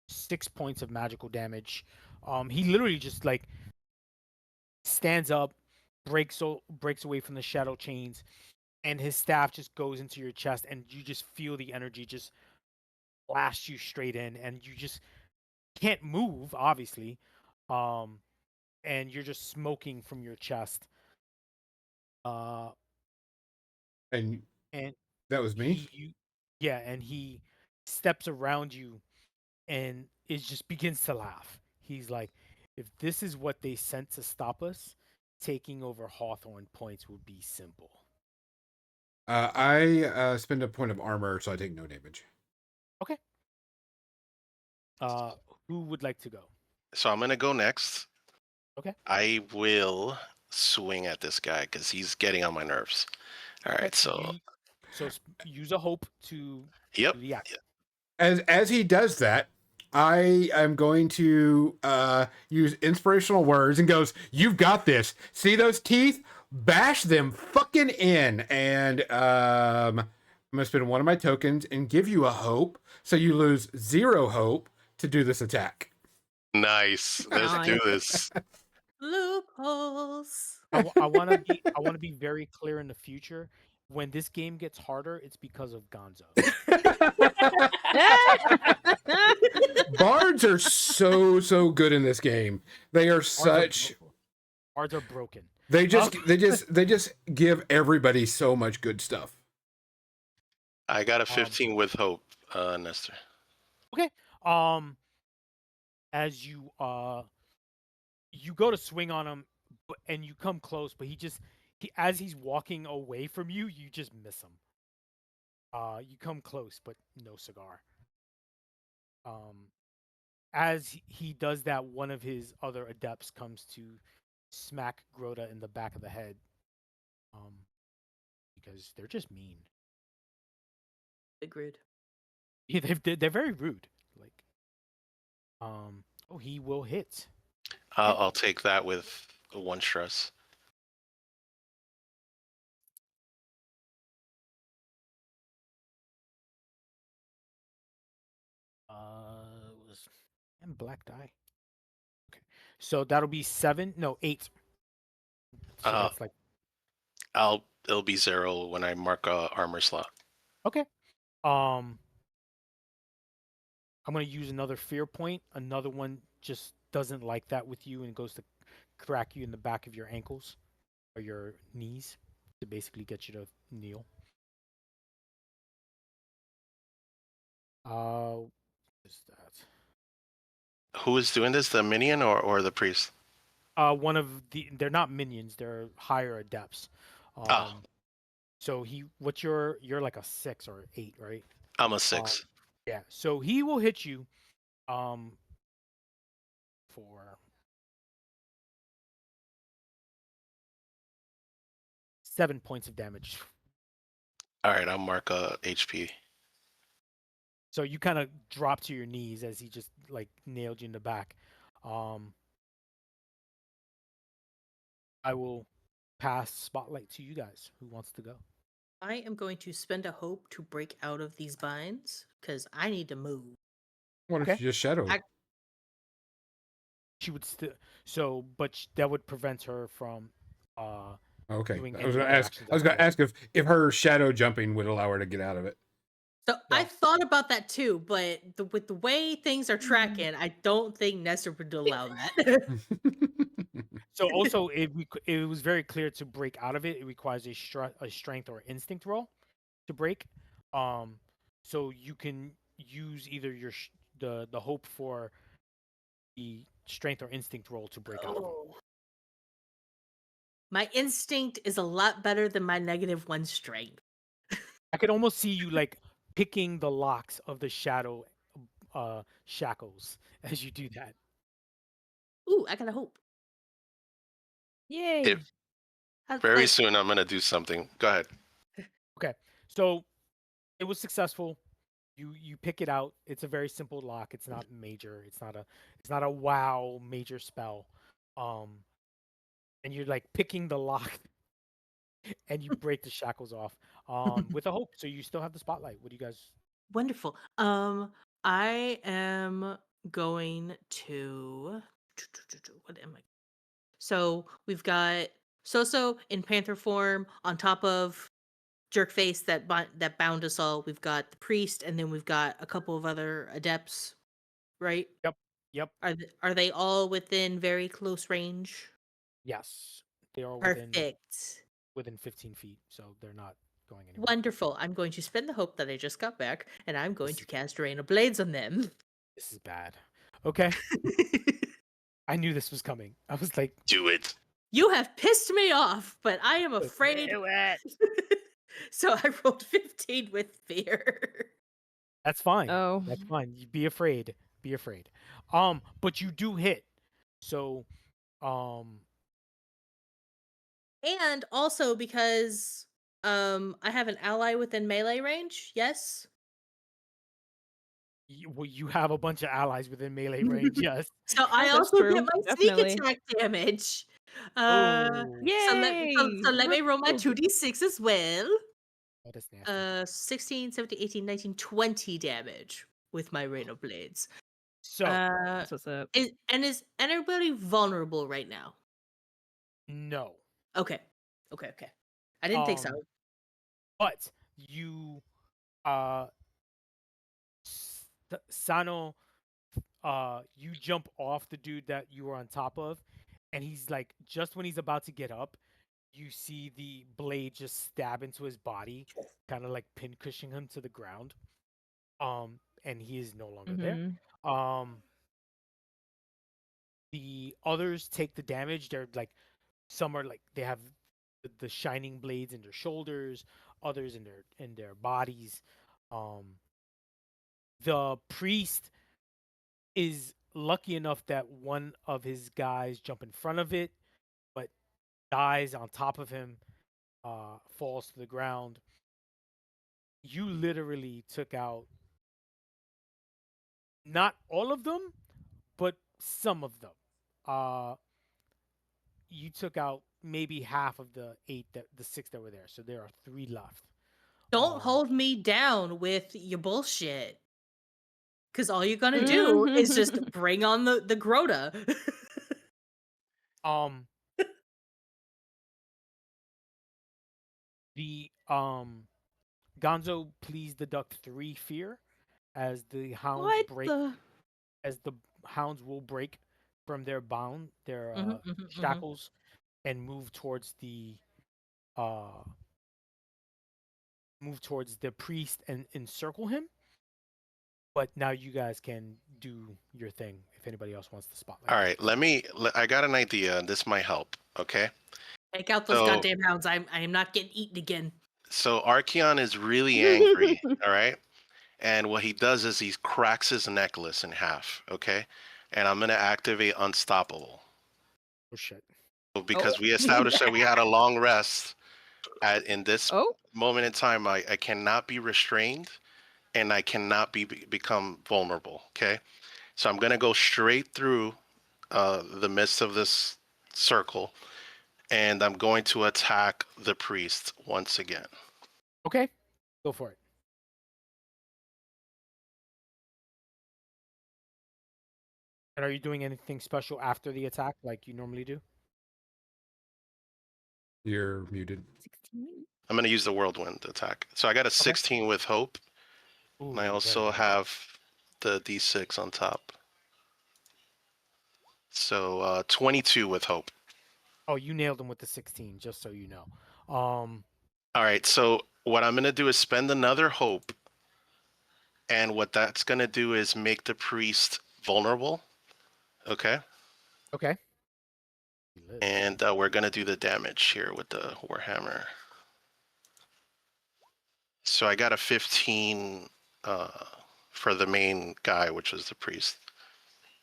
6 points of magical damage. He literally just like stands up, breaks away from the shadow chains, and his staff just goes into your chest, and you just feel the energy just blast you straight in, and you just can't move, obviously. And you're just smoking from your chest. Uh, And and that was me. he, you, yeah, and he steps around you and just begins to laugh. He's like, if this is what they sent to stop us, taking over Hawthorne Points would be simple. I spend a point of armor, so I take no damage. Okay. Who would like to go? So I'm gonna go next. Okay. I will swing at this guy because he's getting on my nerves. All right, so Use a hope to yep. do the action. As he does that, I am going to use inspirational words and goes, "You've got this. See those teeth? Bash them fucking in." And I'm gonna spend one of my tokens and give you a hope, so you lose 0 hope to do this attack. Nice. Let's do Nice. this. Loopholes. I want to be very clear in the future. When this game gets harder, it's because of Gonzo. Bards are so good in this game. They are such. Bards are broken. They just give everybody so much good stuff. I got a 15 with hope, Nestor. Okay. As you go to swing on him, and you come close, but as he's walking away from you, you just miss him. You come close, but no cigar. As he does that, one of his other adepts comes to smack Grota in the back of the head. Because they're just mean. Big rude. Yeah, they're very rude. Like, oh, he will hit. I'll take that with 1 stress. Was and black die. Okay, so that'll be 8. So that's like it'll be 0 when I mark a armor slot. okay. I'm gonna use another fear point. Another one just doesn't like that with you and goes to crack you in the back of your ankles or your knees to basically get you to kneel. What is that? Who is doing this? The minion or the priest? One of they're not minions, they're higher adepts. So you're like a 6 or 8, right? I'm a 6. Yeah. So he will hit you for 7 points of damage. All right, I'll mark a HP. So you kind of drop to your knees as he just like nailed you in the back. I will pass spotlight to you guys. Who wants to go? I am going to spend a hope to break out of these binds because I need to move. What if you just shadow? She would still, but that would prevent her from. Okay, doing I was any gonna other ask. actions I was gonna after ask if her shadow jumping would allow her to get out of it. So I thought about that too, but with the way things are tracking, I don't think Nestor would allow that. So also, it was very clear to break out of it. It requires a strength or instinct roll to break. So you can use either the hope for the strength or instinct roll to break out of it. My instinct is a lot better than my -1 strength. I could almost see you like picking the locks of the shadow shackles as you do that. Ooh, I got a hope. Yay! Very soon, I'm gonna do something. Go ahead. Okay, so it was successful. You pick it out. It's a very simple lock. It's not major. It's not a wow major spell. And you're like picking the lock, and you break the shackles off. With a hope. So you still have the spotlight. What do you guys? Wonderful. I am going to. What am I? So we've got Soso in Panther form on top of Jerkface that bound us all. We've got the priest, and then we've got a couple of other adepts, right? Yep. Are they all within very close range? Yes, they are Perfect. within 15 feet, so they're not going anywhere. Wonderful. I'm going to spend the hope that I just got back, and I'm going This to is cast Rain of Blades on them. this is bad. Okay, I knew this was coming. I was like, Do it. You have pissed me off, but I am afraid. do it. So I rolled 15 with fear. That's fine. Oh. That's fine. You be afraid. Be afraid. But you do hit. So, um, And also because I have an ally within melee range. Yes. you have a bunch of allies within melee range. Yes. So I That's also get true, my sneak definitely. attack damage. Oh, So let me roll my Woo! 2d6 as well. oh, that's nasty. 16, 17, 18, 19, 20 damage with my Rain of Blades. So, Uh That's what's up. is anybody vulnerable right now? no. Okay. Okay. I didn't think so. But you, uh, Sano, you jump off the dude that you were on top of, and he's like, just when he's about to get up, you see the blade just stab into his body, kind of like pincushioning him to the ground. And he is no longer there. Mhm. The others take the damage. They're like, some are like they have the shining blades in their shoulders, others in their bodies. The priest is lucky enough that one of his guys jump in front of it, but dies on top of him, falls to the ground. You literally took out not all of them, but some of them. Uh, you took out maybe half of the six that were there, so there are 3 left. Don't Um, hold me down with your bullshit. Cause all you're gonna do Mhm. is just bring on the Grota. um, the Gonzo, please deduct 3 fear as the hounds What break, the? as the hounds will break from their Mhm, mhm, mhm. shackles, and uh move towards the priest and encircle him. But now you guys can do your thing if anybody else wants to spotlight All them. right, I got an idea, and this might help. Okay. Take out those So, goddamn hounds. I am not getting eaten again. so Archeon is really angry. All right. And what he does is he cracks his necklace in half. Okay. And I'm going to activate Unstoppable. Oh shit. Because we established that we had a long rest in this Oh. moment in time, I cannot be restrained and I cannot become vulnerable. Okay. So I'm going to go straight through the midst of this circle and I'm going to attack the priest once again. Okay, go for it. And are you doing anything special after the attack like you normally do? You're muted. 16. I'm going to use the whirlwind attack. So I got a 16 with hope, and I Ooh, very also good. have the d6 on top. So 22 with hope. Oh, you nailed him with the 16, just so you know. All right, so what I'm going to do is spend another hope, and what that's going to do is make the priest vulnerable. Okay. Okay. He lives. And we're going to do the damage here with the Warhammer. So I got a 15 for the main guy, which was the priest.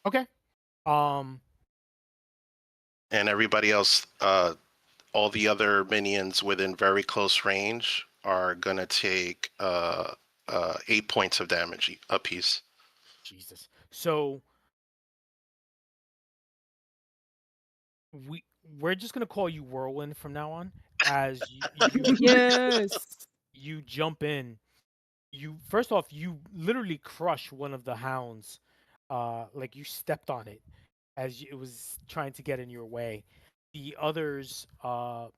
Okay. And everybody else, all the other minions within very close range are going to take 8 points of damage apiece. Jesus. So we're just gonna call you Whirlwind from now on, as Yes. you jump in. You first off, you literally crush one of the hounds, like you stepped on it as it was trying to get in your way. The others play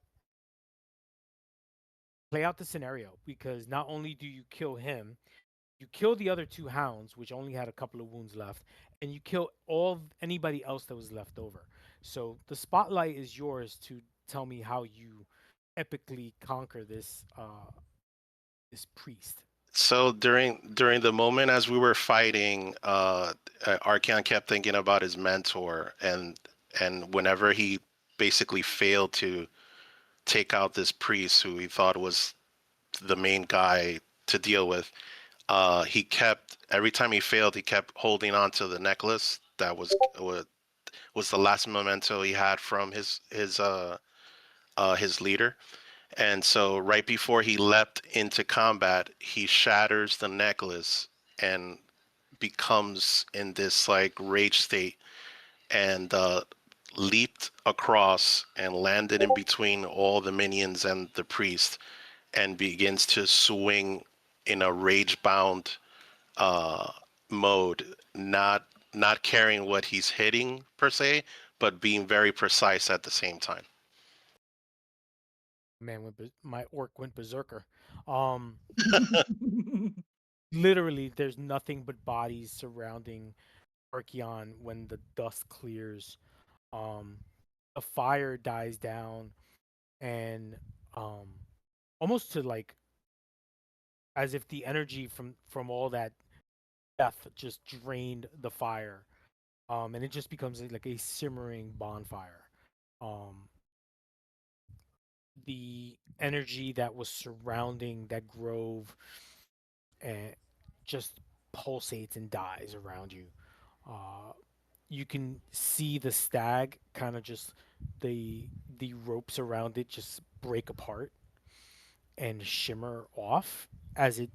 out the scenario because not only do you kill him, you kill the other 2 hounds, which only had a couple of wounds left, and you kill anybody else that was left over. So the spotlight is yours to tell me how you epically conquer this this priest. So during the moment as we were fighting, Archeon kept thinking about his mentor, and whenever he basically failed to take out this priest who he thought was the main guy to deal with, he kept every time he failed, he kept holding on to the necklace that was the last memento he had from his leader. And so right before he leapt into combat, he shatters the necklace and becomes in this like rage state and leaped across and landed in between all the minions and the priest and begins to swing in a rage bound uh, mode, not caring what he's hitting per se, but being very precise at the same time. My orc went berserker. Um, Literally, there's nothing but bodies surrounding Archeon when the dust clears. Um, a fire dies down, and um, almost to like as if the energy from all that death just drained the fire. And it just becomes like a simmering bonfire. Um, the energy that was surrounding that grove and just pulsates and dies around you. Uh, you can see the stag kind of just the ropes around it just break apart and shimmer off as it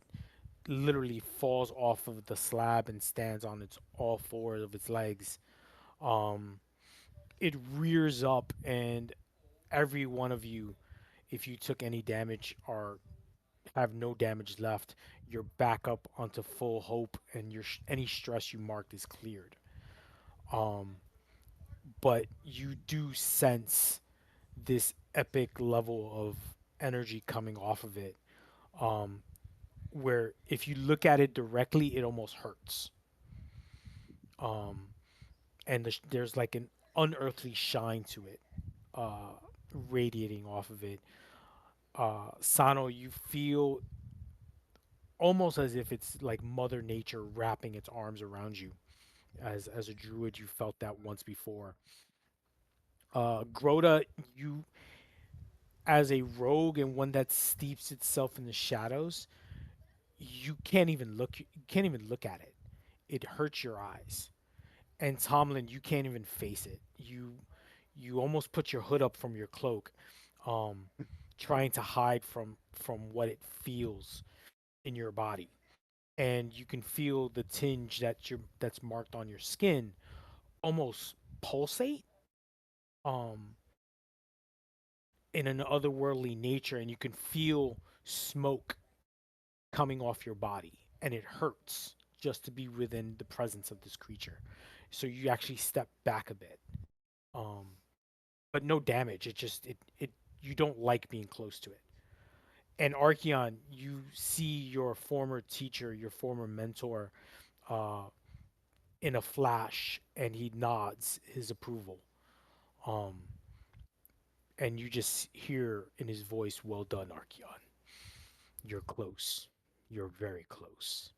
literally falls off of the slab and stands on its all four of its legs. Um, it rears up, and every one of you, if you took any damage or have no damage left, you're back up onto full hope, and any stress you marked is cleared. Um, but you do sense this epic level of energy coming off of it, um, where if you look at it directly, it almost hurts. Um, and there's like an unearthly shine to it, uh, radiating off of it. Sano, you feel almost as if it's like Mother Nature wrapping its arms around you. As a druid, you felt that once before. Grota, you as a rogue and one that steeps itself in the shadows, you can't even look. You can't even look at it. It hurts your eyes. And Tomlin, you can't even face it. You almost put your hood up from your cloak, um, trying to hide from what it feels in your body, and you can feel the tinge that's marked on your skin almost pulsate, um, in an otherworldly nature, and you can feel smoke coming off your body, and it hurts just to be within the presence of this creature. So you actually step back a bit. Um, but no damage. It you don't like being close to it. And Archeon, you see your former teacher, your former mentor, uh, in a flash, and he nods his approval. Um, and you just hear in his voice, "Well done, Archeon. You're close. You're very close."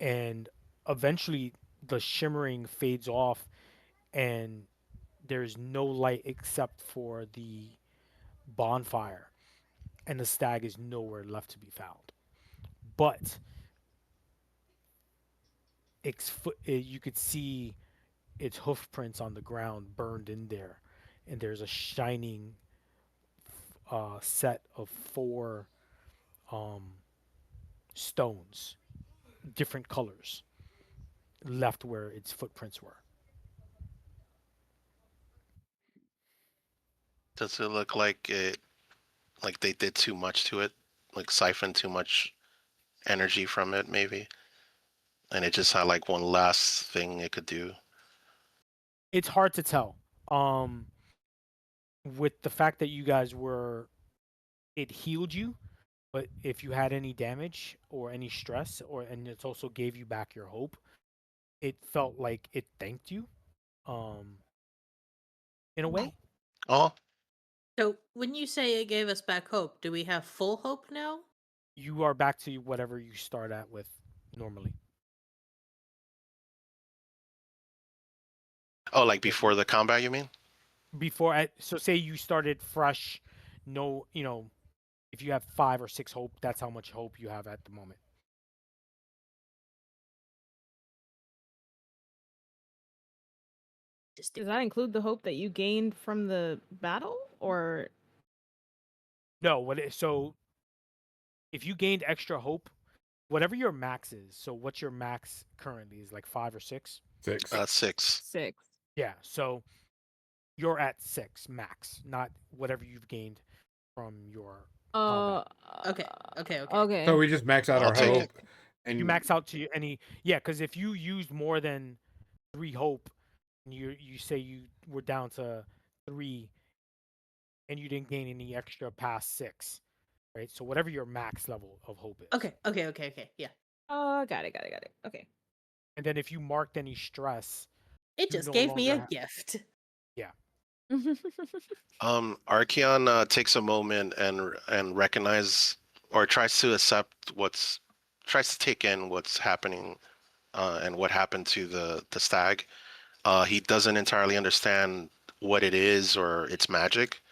And eventually, the shimmering fades off, and there's no light except for the bonfire, and the stag is nowhere left to be found. But you could see its hoof prints on the ground burned in there, and there's a shining set of four um, stones, different colors, left where its footprints were. Does it look like they did too much to it, like siphoned too much energy from it, maybe, and it just had like one last thing it could do? It's hard to tell. Um, with the fact that you guys it healed you, but if you had any damage or any stress, and it also gave you back your hope, it felt like it thanked you, um, in a way. Oh, So when you say it gave us back hope, do we have full hope now? You are back to whatever you start at with normally. Oh, like Like before the combat, you mean? so say you started fresh, no, if you have 5 or 6 hope, that's how much hope you have at the moment. Just do Does it. that include the hope that you gained from the battle, or No, so if you gained extra hope, whatever your max is, so what's your max currently is like 5 or 6? 6. 6. 6? Yeah, so you're at 6 max, not whatever you've gained from your combat. Okay. Okay. Okay. So Okay. we just max out I'll our take hope. it. And You max out to any because if you used more than 3 hope, and you say you were down to 3 and you didn't gain any extra past 6, right? So whatever your max level of hope is. Okay. Okay. Okay. Okay. Yeah. Oh, got it. Got it. Got it. Okay. And then if you marked any stress, It you just no gave me longer a have. gift. Yeah. Archeon takes a moment and recognize or tries to tries to take in what's happening and what happened to the stag. He doesn't entirely understand what it is or its magic,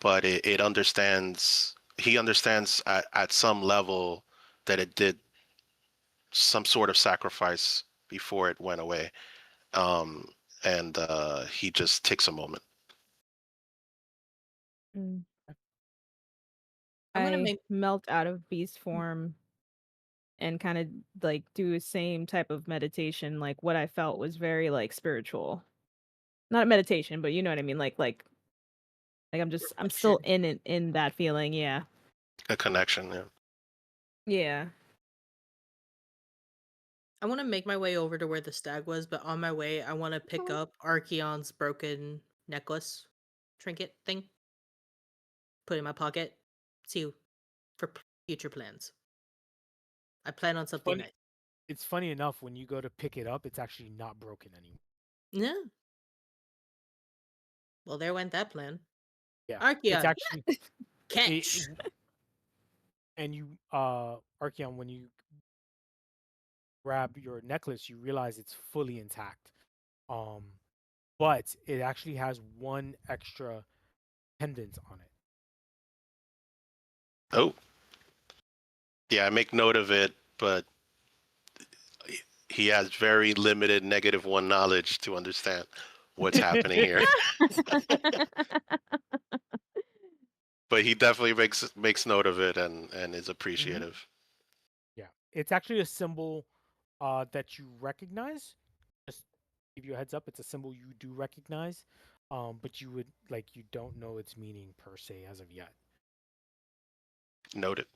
but it understands. He understands at some level that it did some sort of sacrifice before it went away. And he just takes a moment. Mm. I'm gonna I make. melt out of beast form and kind of like do the same type of meditation. Like what I felt was very like spiritual. Not meditation, but you know what I mean. Like I'm still Reflection. in it, in that feeling. Yeah. A connection. Yeah. Yeah. I want to make my way over to where the stag was, but on my way, I want to pick up Archeon's broken necklace trinket thing, put it in my pocket, see for future plans. I plan on something Funny, nice. it's funny enough when you go to pick it up, it's actually not broken anymore. Yeah. Well, there went that plan. Yeah, it's Archeon, actually catch. and you Archeon, when you grab your necklace, you realize it's fully intact. Um, but it actually has one extra pendant on it. Oh, yeah. I make note of it, but he has very limited -1 knowledge to understand what's happening here. But he definitely makes note of it and is appreciative. Yeah, it's actually a symbol that you recognize. Just give you a heads up, it's a symbol you do recognize, but you don't know its meaning per se as of yet. Noted.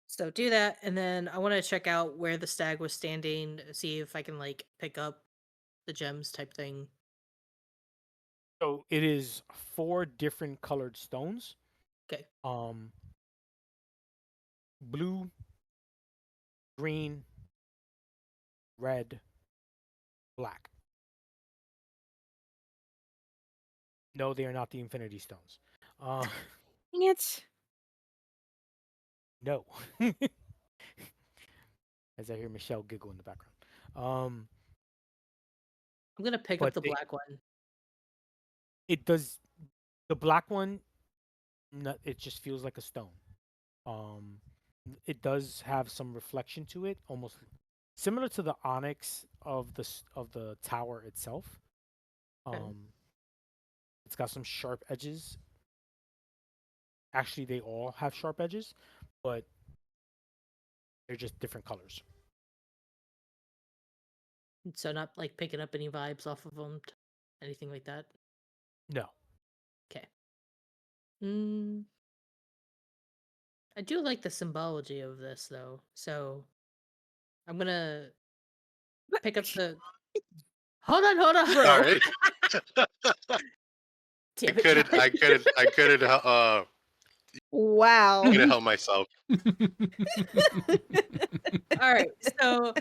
So do that, and then I want to check out where the stag was standing, see if I can like pick up the gems type thing. So it is 4 different colored stones. Okay. Blue, green, red, black. No, they are not the Infinity Stones. Uh, Dang it. no. As I hear Michelle giggle in the background. I'm gonna pick up But the black one. it does the black one. It just feels like a stone. Um, it does have some reflection to it, almost similar to the onyx of the tower itself. Okay. It's got some sharp edges. Actually, they all have sharp edges, but they're just different colors. So not like picking up any vibes off of them, anything like that. No. Okay. Mm, I do like the symbology of this though, so I'm gonna pick up the. Hold on, hold on. All Bro. right. Damn it, John. I couldn't Wow. couldn't help myself. All right, so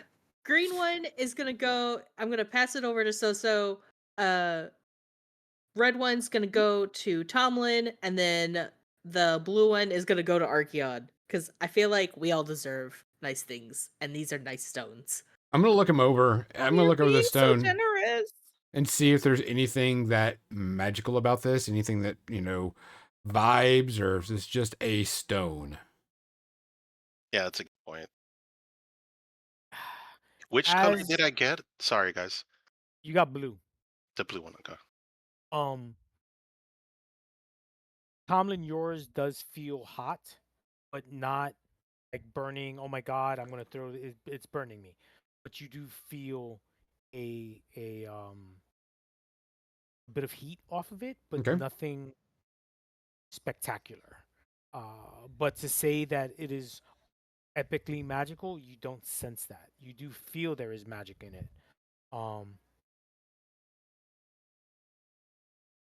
green one is gonna go. I'm gonna pass it over to So. Red one's gonna go to Tomlin, and then the blue one is gonna go to Archeon because I feel like we all deserve nice things, and these are nice stones. I'm gonna look him over. Oh, I'm gonna you're look over the being so stone generous. and see if there's anything that magical about this, anything that, vibes, or if it's just a stone. Yeah, that's a good point. Which color As did I get? Sorry, guys. you got blue. The blue one. Okay. Um, Tomlin, yours does feel hot, but not like burning. Oh my God, I'm gonna throw it. It's burning me. But you do feel a bit of heat off of it, but Okay. nothing spectacular. But to say that it is epically magical, you don't sense that. You do feel there is magic in it.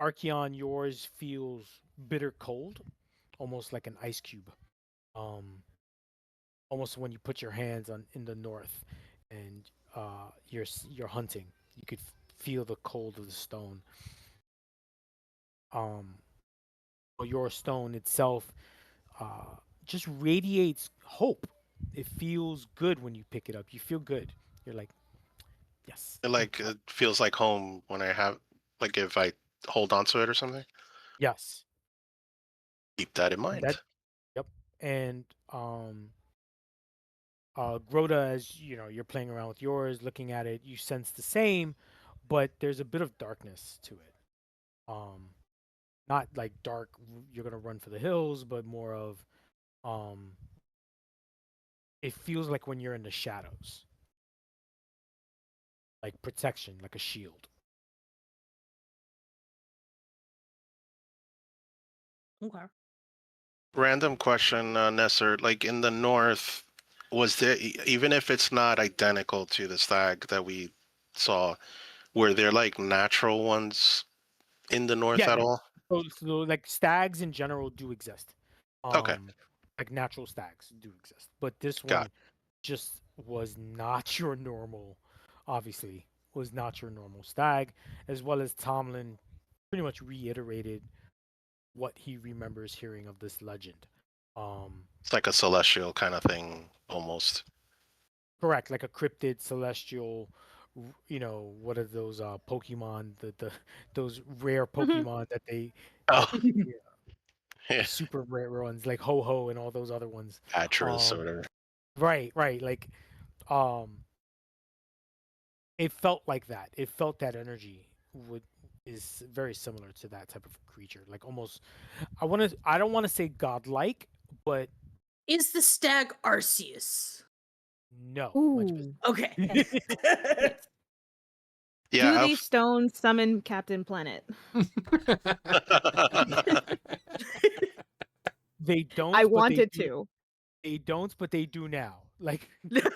Archeon, yours feels bitter cold, almost like an ice cube. Almost when you put your hands on in the north, and you're hunting, you could feel the cold of the stone. But your stone itself just radiates hope. It feels good when you pick it up. You feel good. You're like, yes, It feels like home when I have, like, if I hold on to it or something. yes. Keep that in And that, mind. yep. And Groda, as you know, you're playing around with yours, looking at it, you sense the same, but there's a bit of darkness to it. Not like dark, you're gonna run for the hills, but more of, um, it feels like when you're in the shadows, like protection, like a shield. Okay. Random question, Nesser. Like in the north, was there, even if it's not identical to the stag that we saw, were there like natural ones in the north Yeah, at all? so like stags in general do exist. Okay, Like natural stags do exist, but this got one just was not your normal, obviously, was not your normal stag, as well as Tomlin pretty much reiterated what he remembers hearing of this legend. It's like a celestial kind of thing almost. Correct, like a cryptid, celestial, what are those Pokemon, the those rare Pokemon that they Oh, that yeah, yeah, the super rare ones like Ho-Ho and all those other ones. Atras Um, or right, like um it felt like that. It felt that energy would is very similar to that type of creature. Like almost I don't want to say godlike, but Is the stag Arceus? no, much Ooh. Okay. better. Yes. yeah. Do these stones summon Captain Planet? They I don't, but they wanted do. to. They don't, but they do now. Like if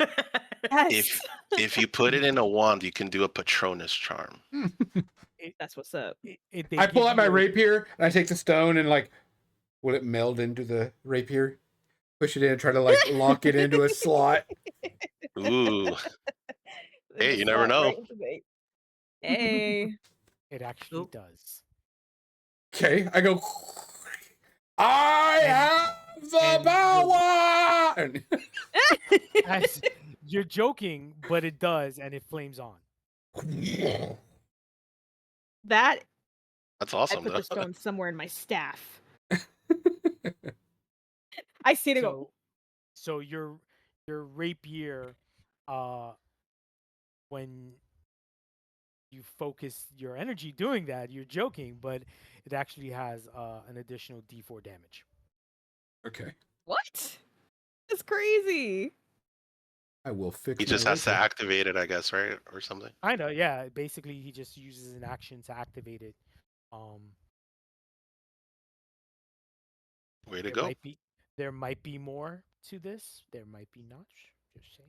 Yes. if you put it in a wand, you can do a Patronus charm. it, That's what's up. they I pull give out my you a rapier and I take the stone and will it meld into the rapier? Push it in and try to lock it into a slot. Ooh, hey, Just you never slot know. right into me. Hey. it actually Nope. does. Okay, I go. I And have the and power. And as you're joking, but it does, and it flames on. That That's I awesome put though. the stone somewhere in my staff. I see it go. So so your rapier, uh, when you focus your energy doing that, you're joking, but it actually has an additional D4 damage. Okay, What? That's crazy. I will fix He my just has to rapier. activate it, I guess, right, or something. I know, yeah. Basically, he just uses an action to activate it. Um, Way to there go. might be there might be more to this. There might be not. Just saying.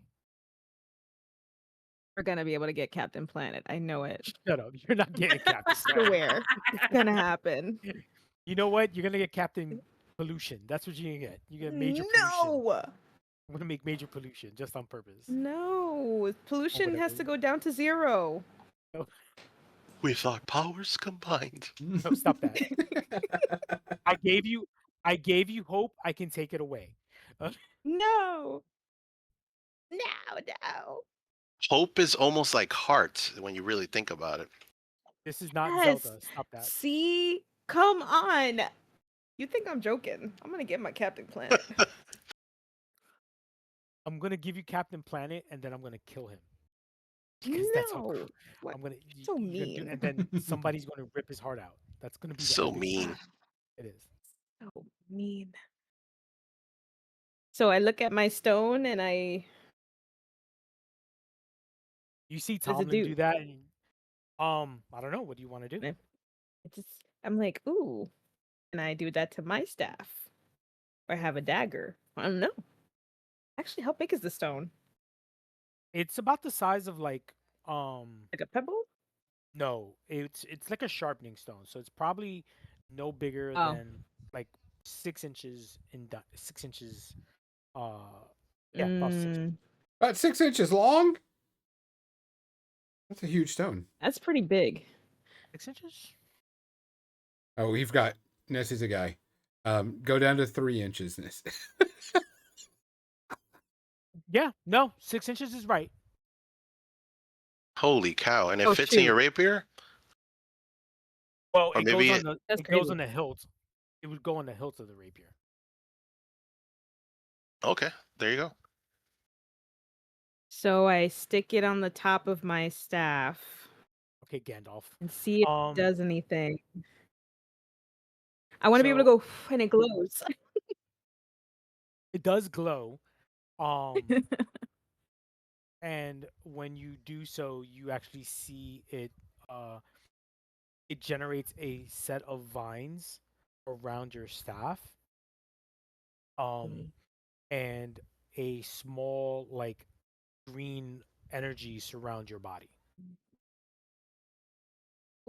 We're gonna be able to get Captain Planet. I know it. Shut up. You're not getting Captain. Swear. It's gonna happen. You know what? You're gonna get Captain Pollution. That's what you're gonna get. You get major pollution. No. I'm gonna make major pollution just on purpose. No. Pollution has whatever. to go down to 0. With our powers combined. No, stop that. I gave you I gave you hope. I can take it away. No. No, no. Hope is almost like heart when you really think about it. This is not Yes. Zelda. Stop that. See? Come on. You think I'm joking? I'm gonna get my Captain Planet. I'm gonna give you Captain Planet, and then I'm gonna kill him because that's how No. What? I'm gonna. So You're gonna do, mean. and then somebody's gonna rip his heart out. That's gonna be the So ending. mean. It is. So mean. So I look at my stone and You see what does it Tomlin do? do that, and I don't know. What do you want to do? Eh, It just I'm like, ooh. And I do that to my staff. Or have a dagger. I don't know. Actually, how big is the stone? It's about the size of um Like a pebble? no, it's like a sharpening stone, so it's probably no bigger Oh. than like 6 inches 6 inches. Yeah, about six Mm, About 6 inches long. That's a huge stone. that's pretty big. 6 inches. Oh, we've got Nessie's a guy. Go down to 3 inches. Yeah, no, 6 inches is right. Holy cow. And it Oh fits in shoot. your rapier? Well, Or maybe it, That's it goes crazy. on the hilt. It would go on the hilt of the rapier. okay, there you go. So I stick it on the top of my staff Okay, Gandalf. and see if it Um, does anything. I want to be able to so go and it glows. it does glow. Um, and when you do so, you actually see it. Uh, it generates a set of vines around your staff. Um, and a small like green energy surround your body.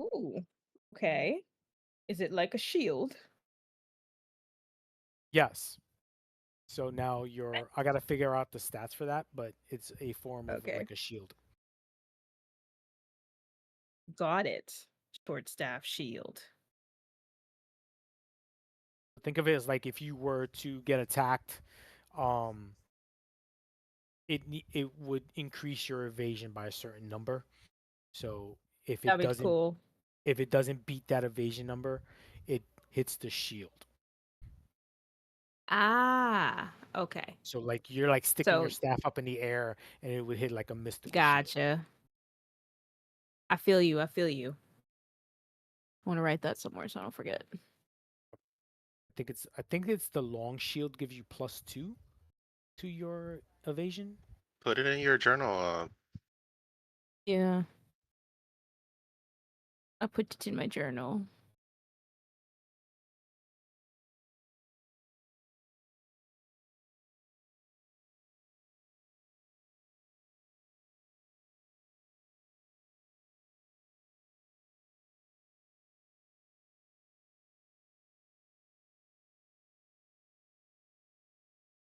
Ooh. Okay. Is it like a shield? Yes. So now I gotta figure out the stats for that, but it's a form of Okay. like a shield. Got it. Short staff shield. Think of it as like if you were to get attacked, um, it would increase your evasion by a certain number. So if it That'd be doesn't cool. if it doesn't beat that evasion number, it hits the shield. Ah, okay. So like you're like sticking your So staff up in the air, and it would hit like a mystical shield. gotcha. I feel you. I feel you. I want to write that somewhere so I don't forget. I think it's the long shield gives you +2 to your evasion. Put it in your journal. Yeah. I put it in my journal.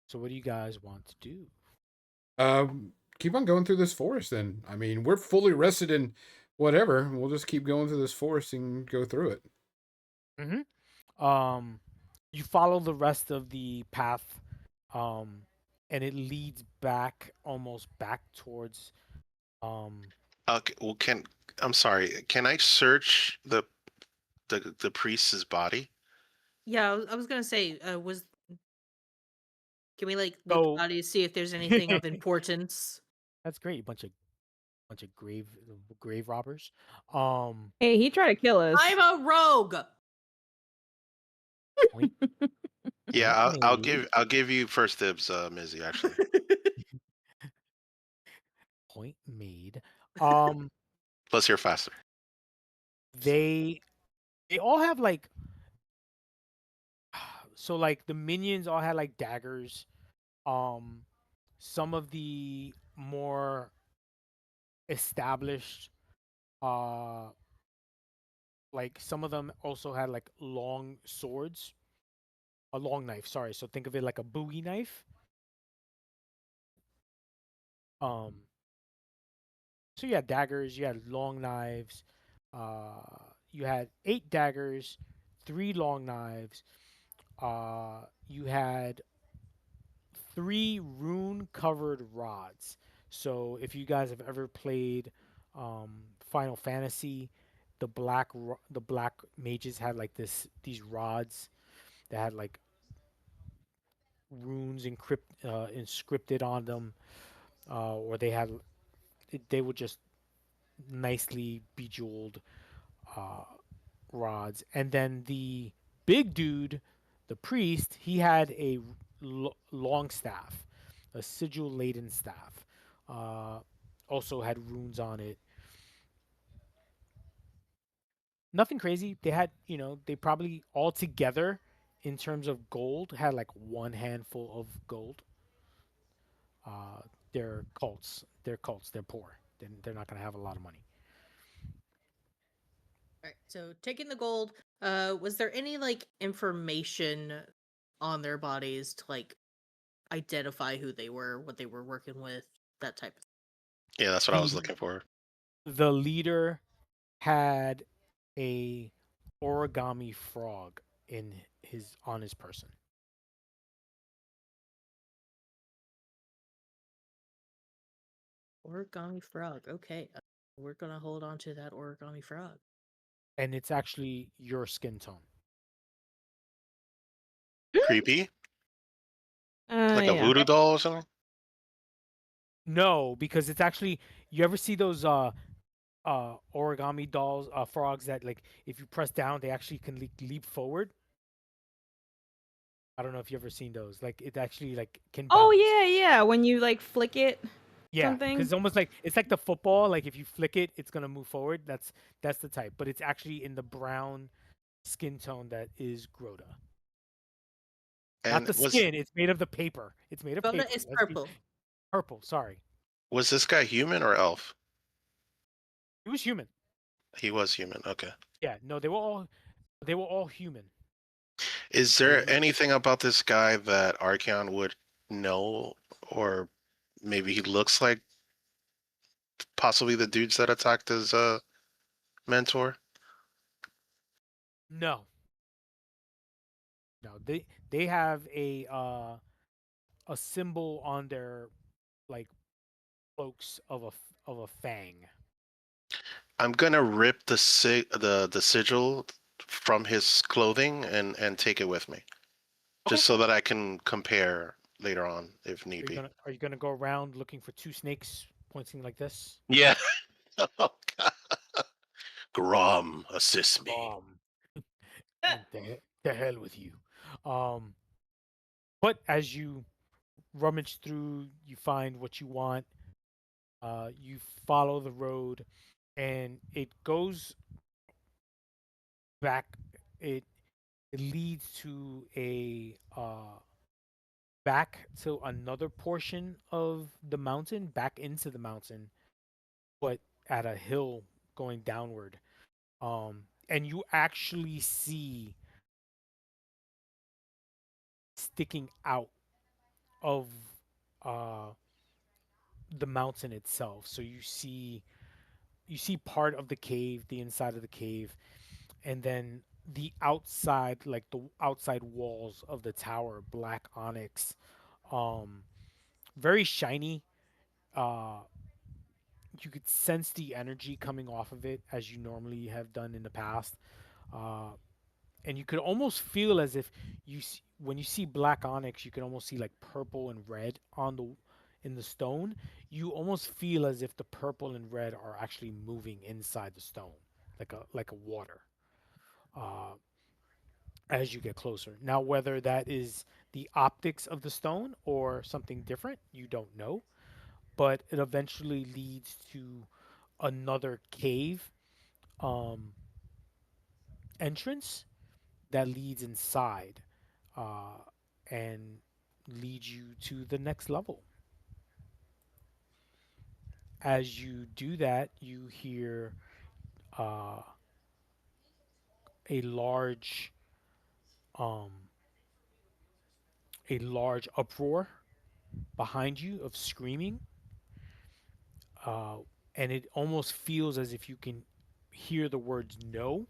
So what do you guys want to do? Keep on going through this forest then. I mean, we're fully rested in whatever. We'll just keep going through this forest and go through it. You follow the rest of the path, um, and it leads back almost back towards Well, I'm sorry. Can I search the priest's body? Yeah, I was gonna say, was can we like look so about it to see if there's anything of importance? that's great. Bunch of grave robbers. Um, Hey, he tried to kill us. I'm a rogue. point, Yeah, point I'll give you first dibs, Mizzy. Actually, point made. Um, plus you're faster. they they all have like so like the minions all had like daggers. Um, some of the more established like some of them also had like long swords, a long knife, sorry, so think of it like a bowie knife. um so you had daggers, you had long knives, you had 8 daggers, 3 long knives, You had three rune covered rods. So if you guys have ever played Final Fantasy, the black mages had like these rods that had like runes inscripted on them, or they were just nicely bejeweled uh, rods. And then the big dude, the priest, he had a long staff, a sigil laden staff. Uh, Also had runes on it. Nothing crazy. They had, they probably all together in terms of gold had like one handful of gold. Uh, they're cults. They're cults. They're poor. They're not going to have a lot of money. All right. So taking the gold, was there any like information on their bodies to like identify who they were, what they were working with, that type of Yeah, that's what I was The looking for. the leader had a origami frog in his on his person. origami frog? Okay. We're gonna hold on to that origami frog. And it's actually your skin tone. Creepy, like a Yeah. voodoo doll or something. No, because it's actually, you ever see those origami dolls, frogs that like if you press down they actually can leap forward? I don't know if you ever seen those. Like it actually like can Oh bounce. yeah, yeah. When you like flick it, Yeah, because something. it's almost like it's like the football. Like if you flick it, it's gonna move forward. That's the type, but it's actually in the brown skin tone that is Grota. Not And the skin. It's made of the paper. It's made of Gona paper. is Let's be purple. purple. Sorry, was this guy human or elf? it was human. He was human. Okay. Yeah, no, they were all human. Is there They anything about this guy that Archeon would know, or maybe he looks like possibly the dudes that attacked his mentor? no, no. They have a symbol on their like cloaks of a fang. I'm gonna rip the sigil from his clothing and take it with me, Okay. just so that I can compare later on if need be. Are you gonna go around looking for two snakes pointing like this? Yeah. Oh, God. Grom, assist me. Um, the hell with you. Um, but as you rummage through, you find what you want. You follow the road, and it goes back. It it leads to a back to another portion of the mountain, back into the mountain, but at a hill going downward. And you actually see sticking out of uh the mountain itself. So you see part of the cave, the inside of the cave, and then the outside, like the outside walls of the tower, black onyx, um, very shiny. Uh, you could sense the energy coming off of it as you normally have done in the past. Uh, and you could almost feel as if when you see black onyx, you can almost see like purple and red on the in the stone. You almost feel as if the purple and red are actually moving inside the stone, like a water. Uh, as you get closer. Now, whether that is the optics of the stone or something different, you don't know. But it eventually leads to another cave um, entrance that leads inside uh, and leads you to the next level. As you do that, you hear uh, a large, um, a large uproar behind you of screaming, uh, and it almost feels as if you can hear the words "no."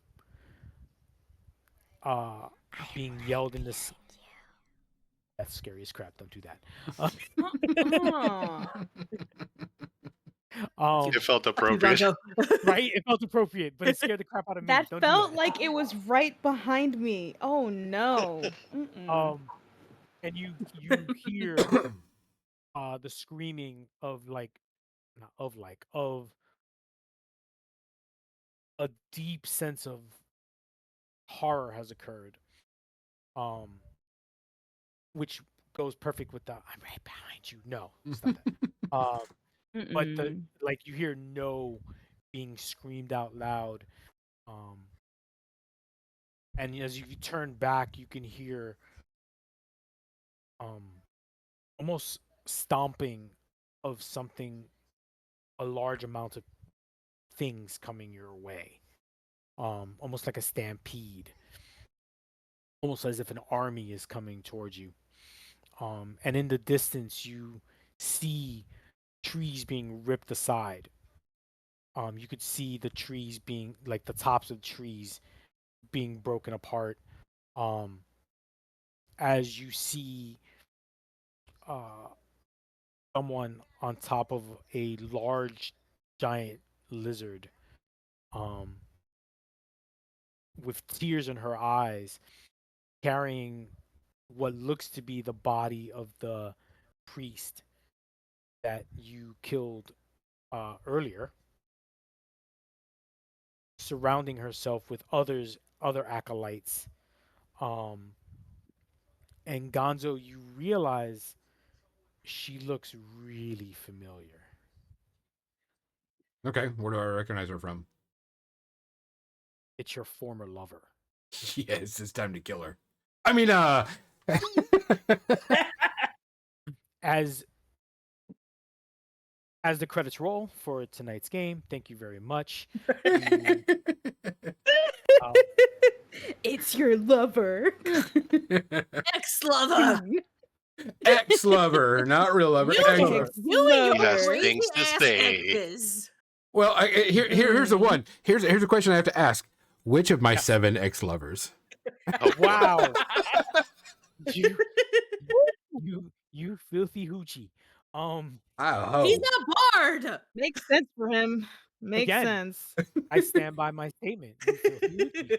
being yelled in this. That's scary as crap. Don't do that. Oh. It felt Fuck you, appropriate. Gonzo. Right? It felt appropriate, but it scared the crap out of me. That Don't felt do that. like it was right behind me. Oh no. Mm-mm. And you hear the screaming of not of of a deep sense of horror has occurred. Which goes perfect with the "I'm right behind you." No, stop that. But Mm-mm. you hear "no" being screamed out loud. Um, and as you turn back, you can hear um almost stomping of something, a large amount of things coming your way. Almost like a stampede, almost as if an army is coming towards you. And in the distance, you see trees being ripped aside. You could see the trees being like the tops of trees being broken apart. Um, as you see uh, someone on top of a large, giant lizard, um, with tears in her eyes, carrying what looks to be the body of the priest that you killed earlier, surrounding herself with other acolytes. Um, and Gonzo, you realize she looks really familiar. Okay, where do I recognize her from? It's your former lover. Yes, it's time to kill her. I mean, As the credits roll for tonight's game, thank you very much. You, um, It's your lover. Ex-lover. ex-lover, not real lover, You, ex-lover. you and your He has Lover. crazy things to ass say. exes. Well, here's the one. Here's a question I have to ask. Which of my Yes. 7 ex-lovers? Oh, wow, you filthy hoochie. He's Oh. not barred. Makes sense for him. Makes Again. sense. I stand by my statement. You filthy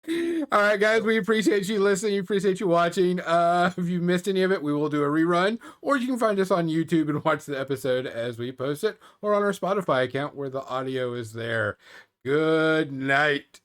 hoochie. All right, guys, we appreciate you listening. We appreciate you watching. If you missed any of it, we will do a rerun, or you can find us on YouTube and watch the episode as we post it, or on our Spotify account where the audio is there. Good night.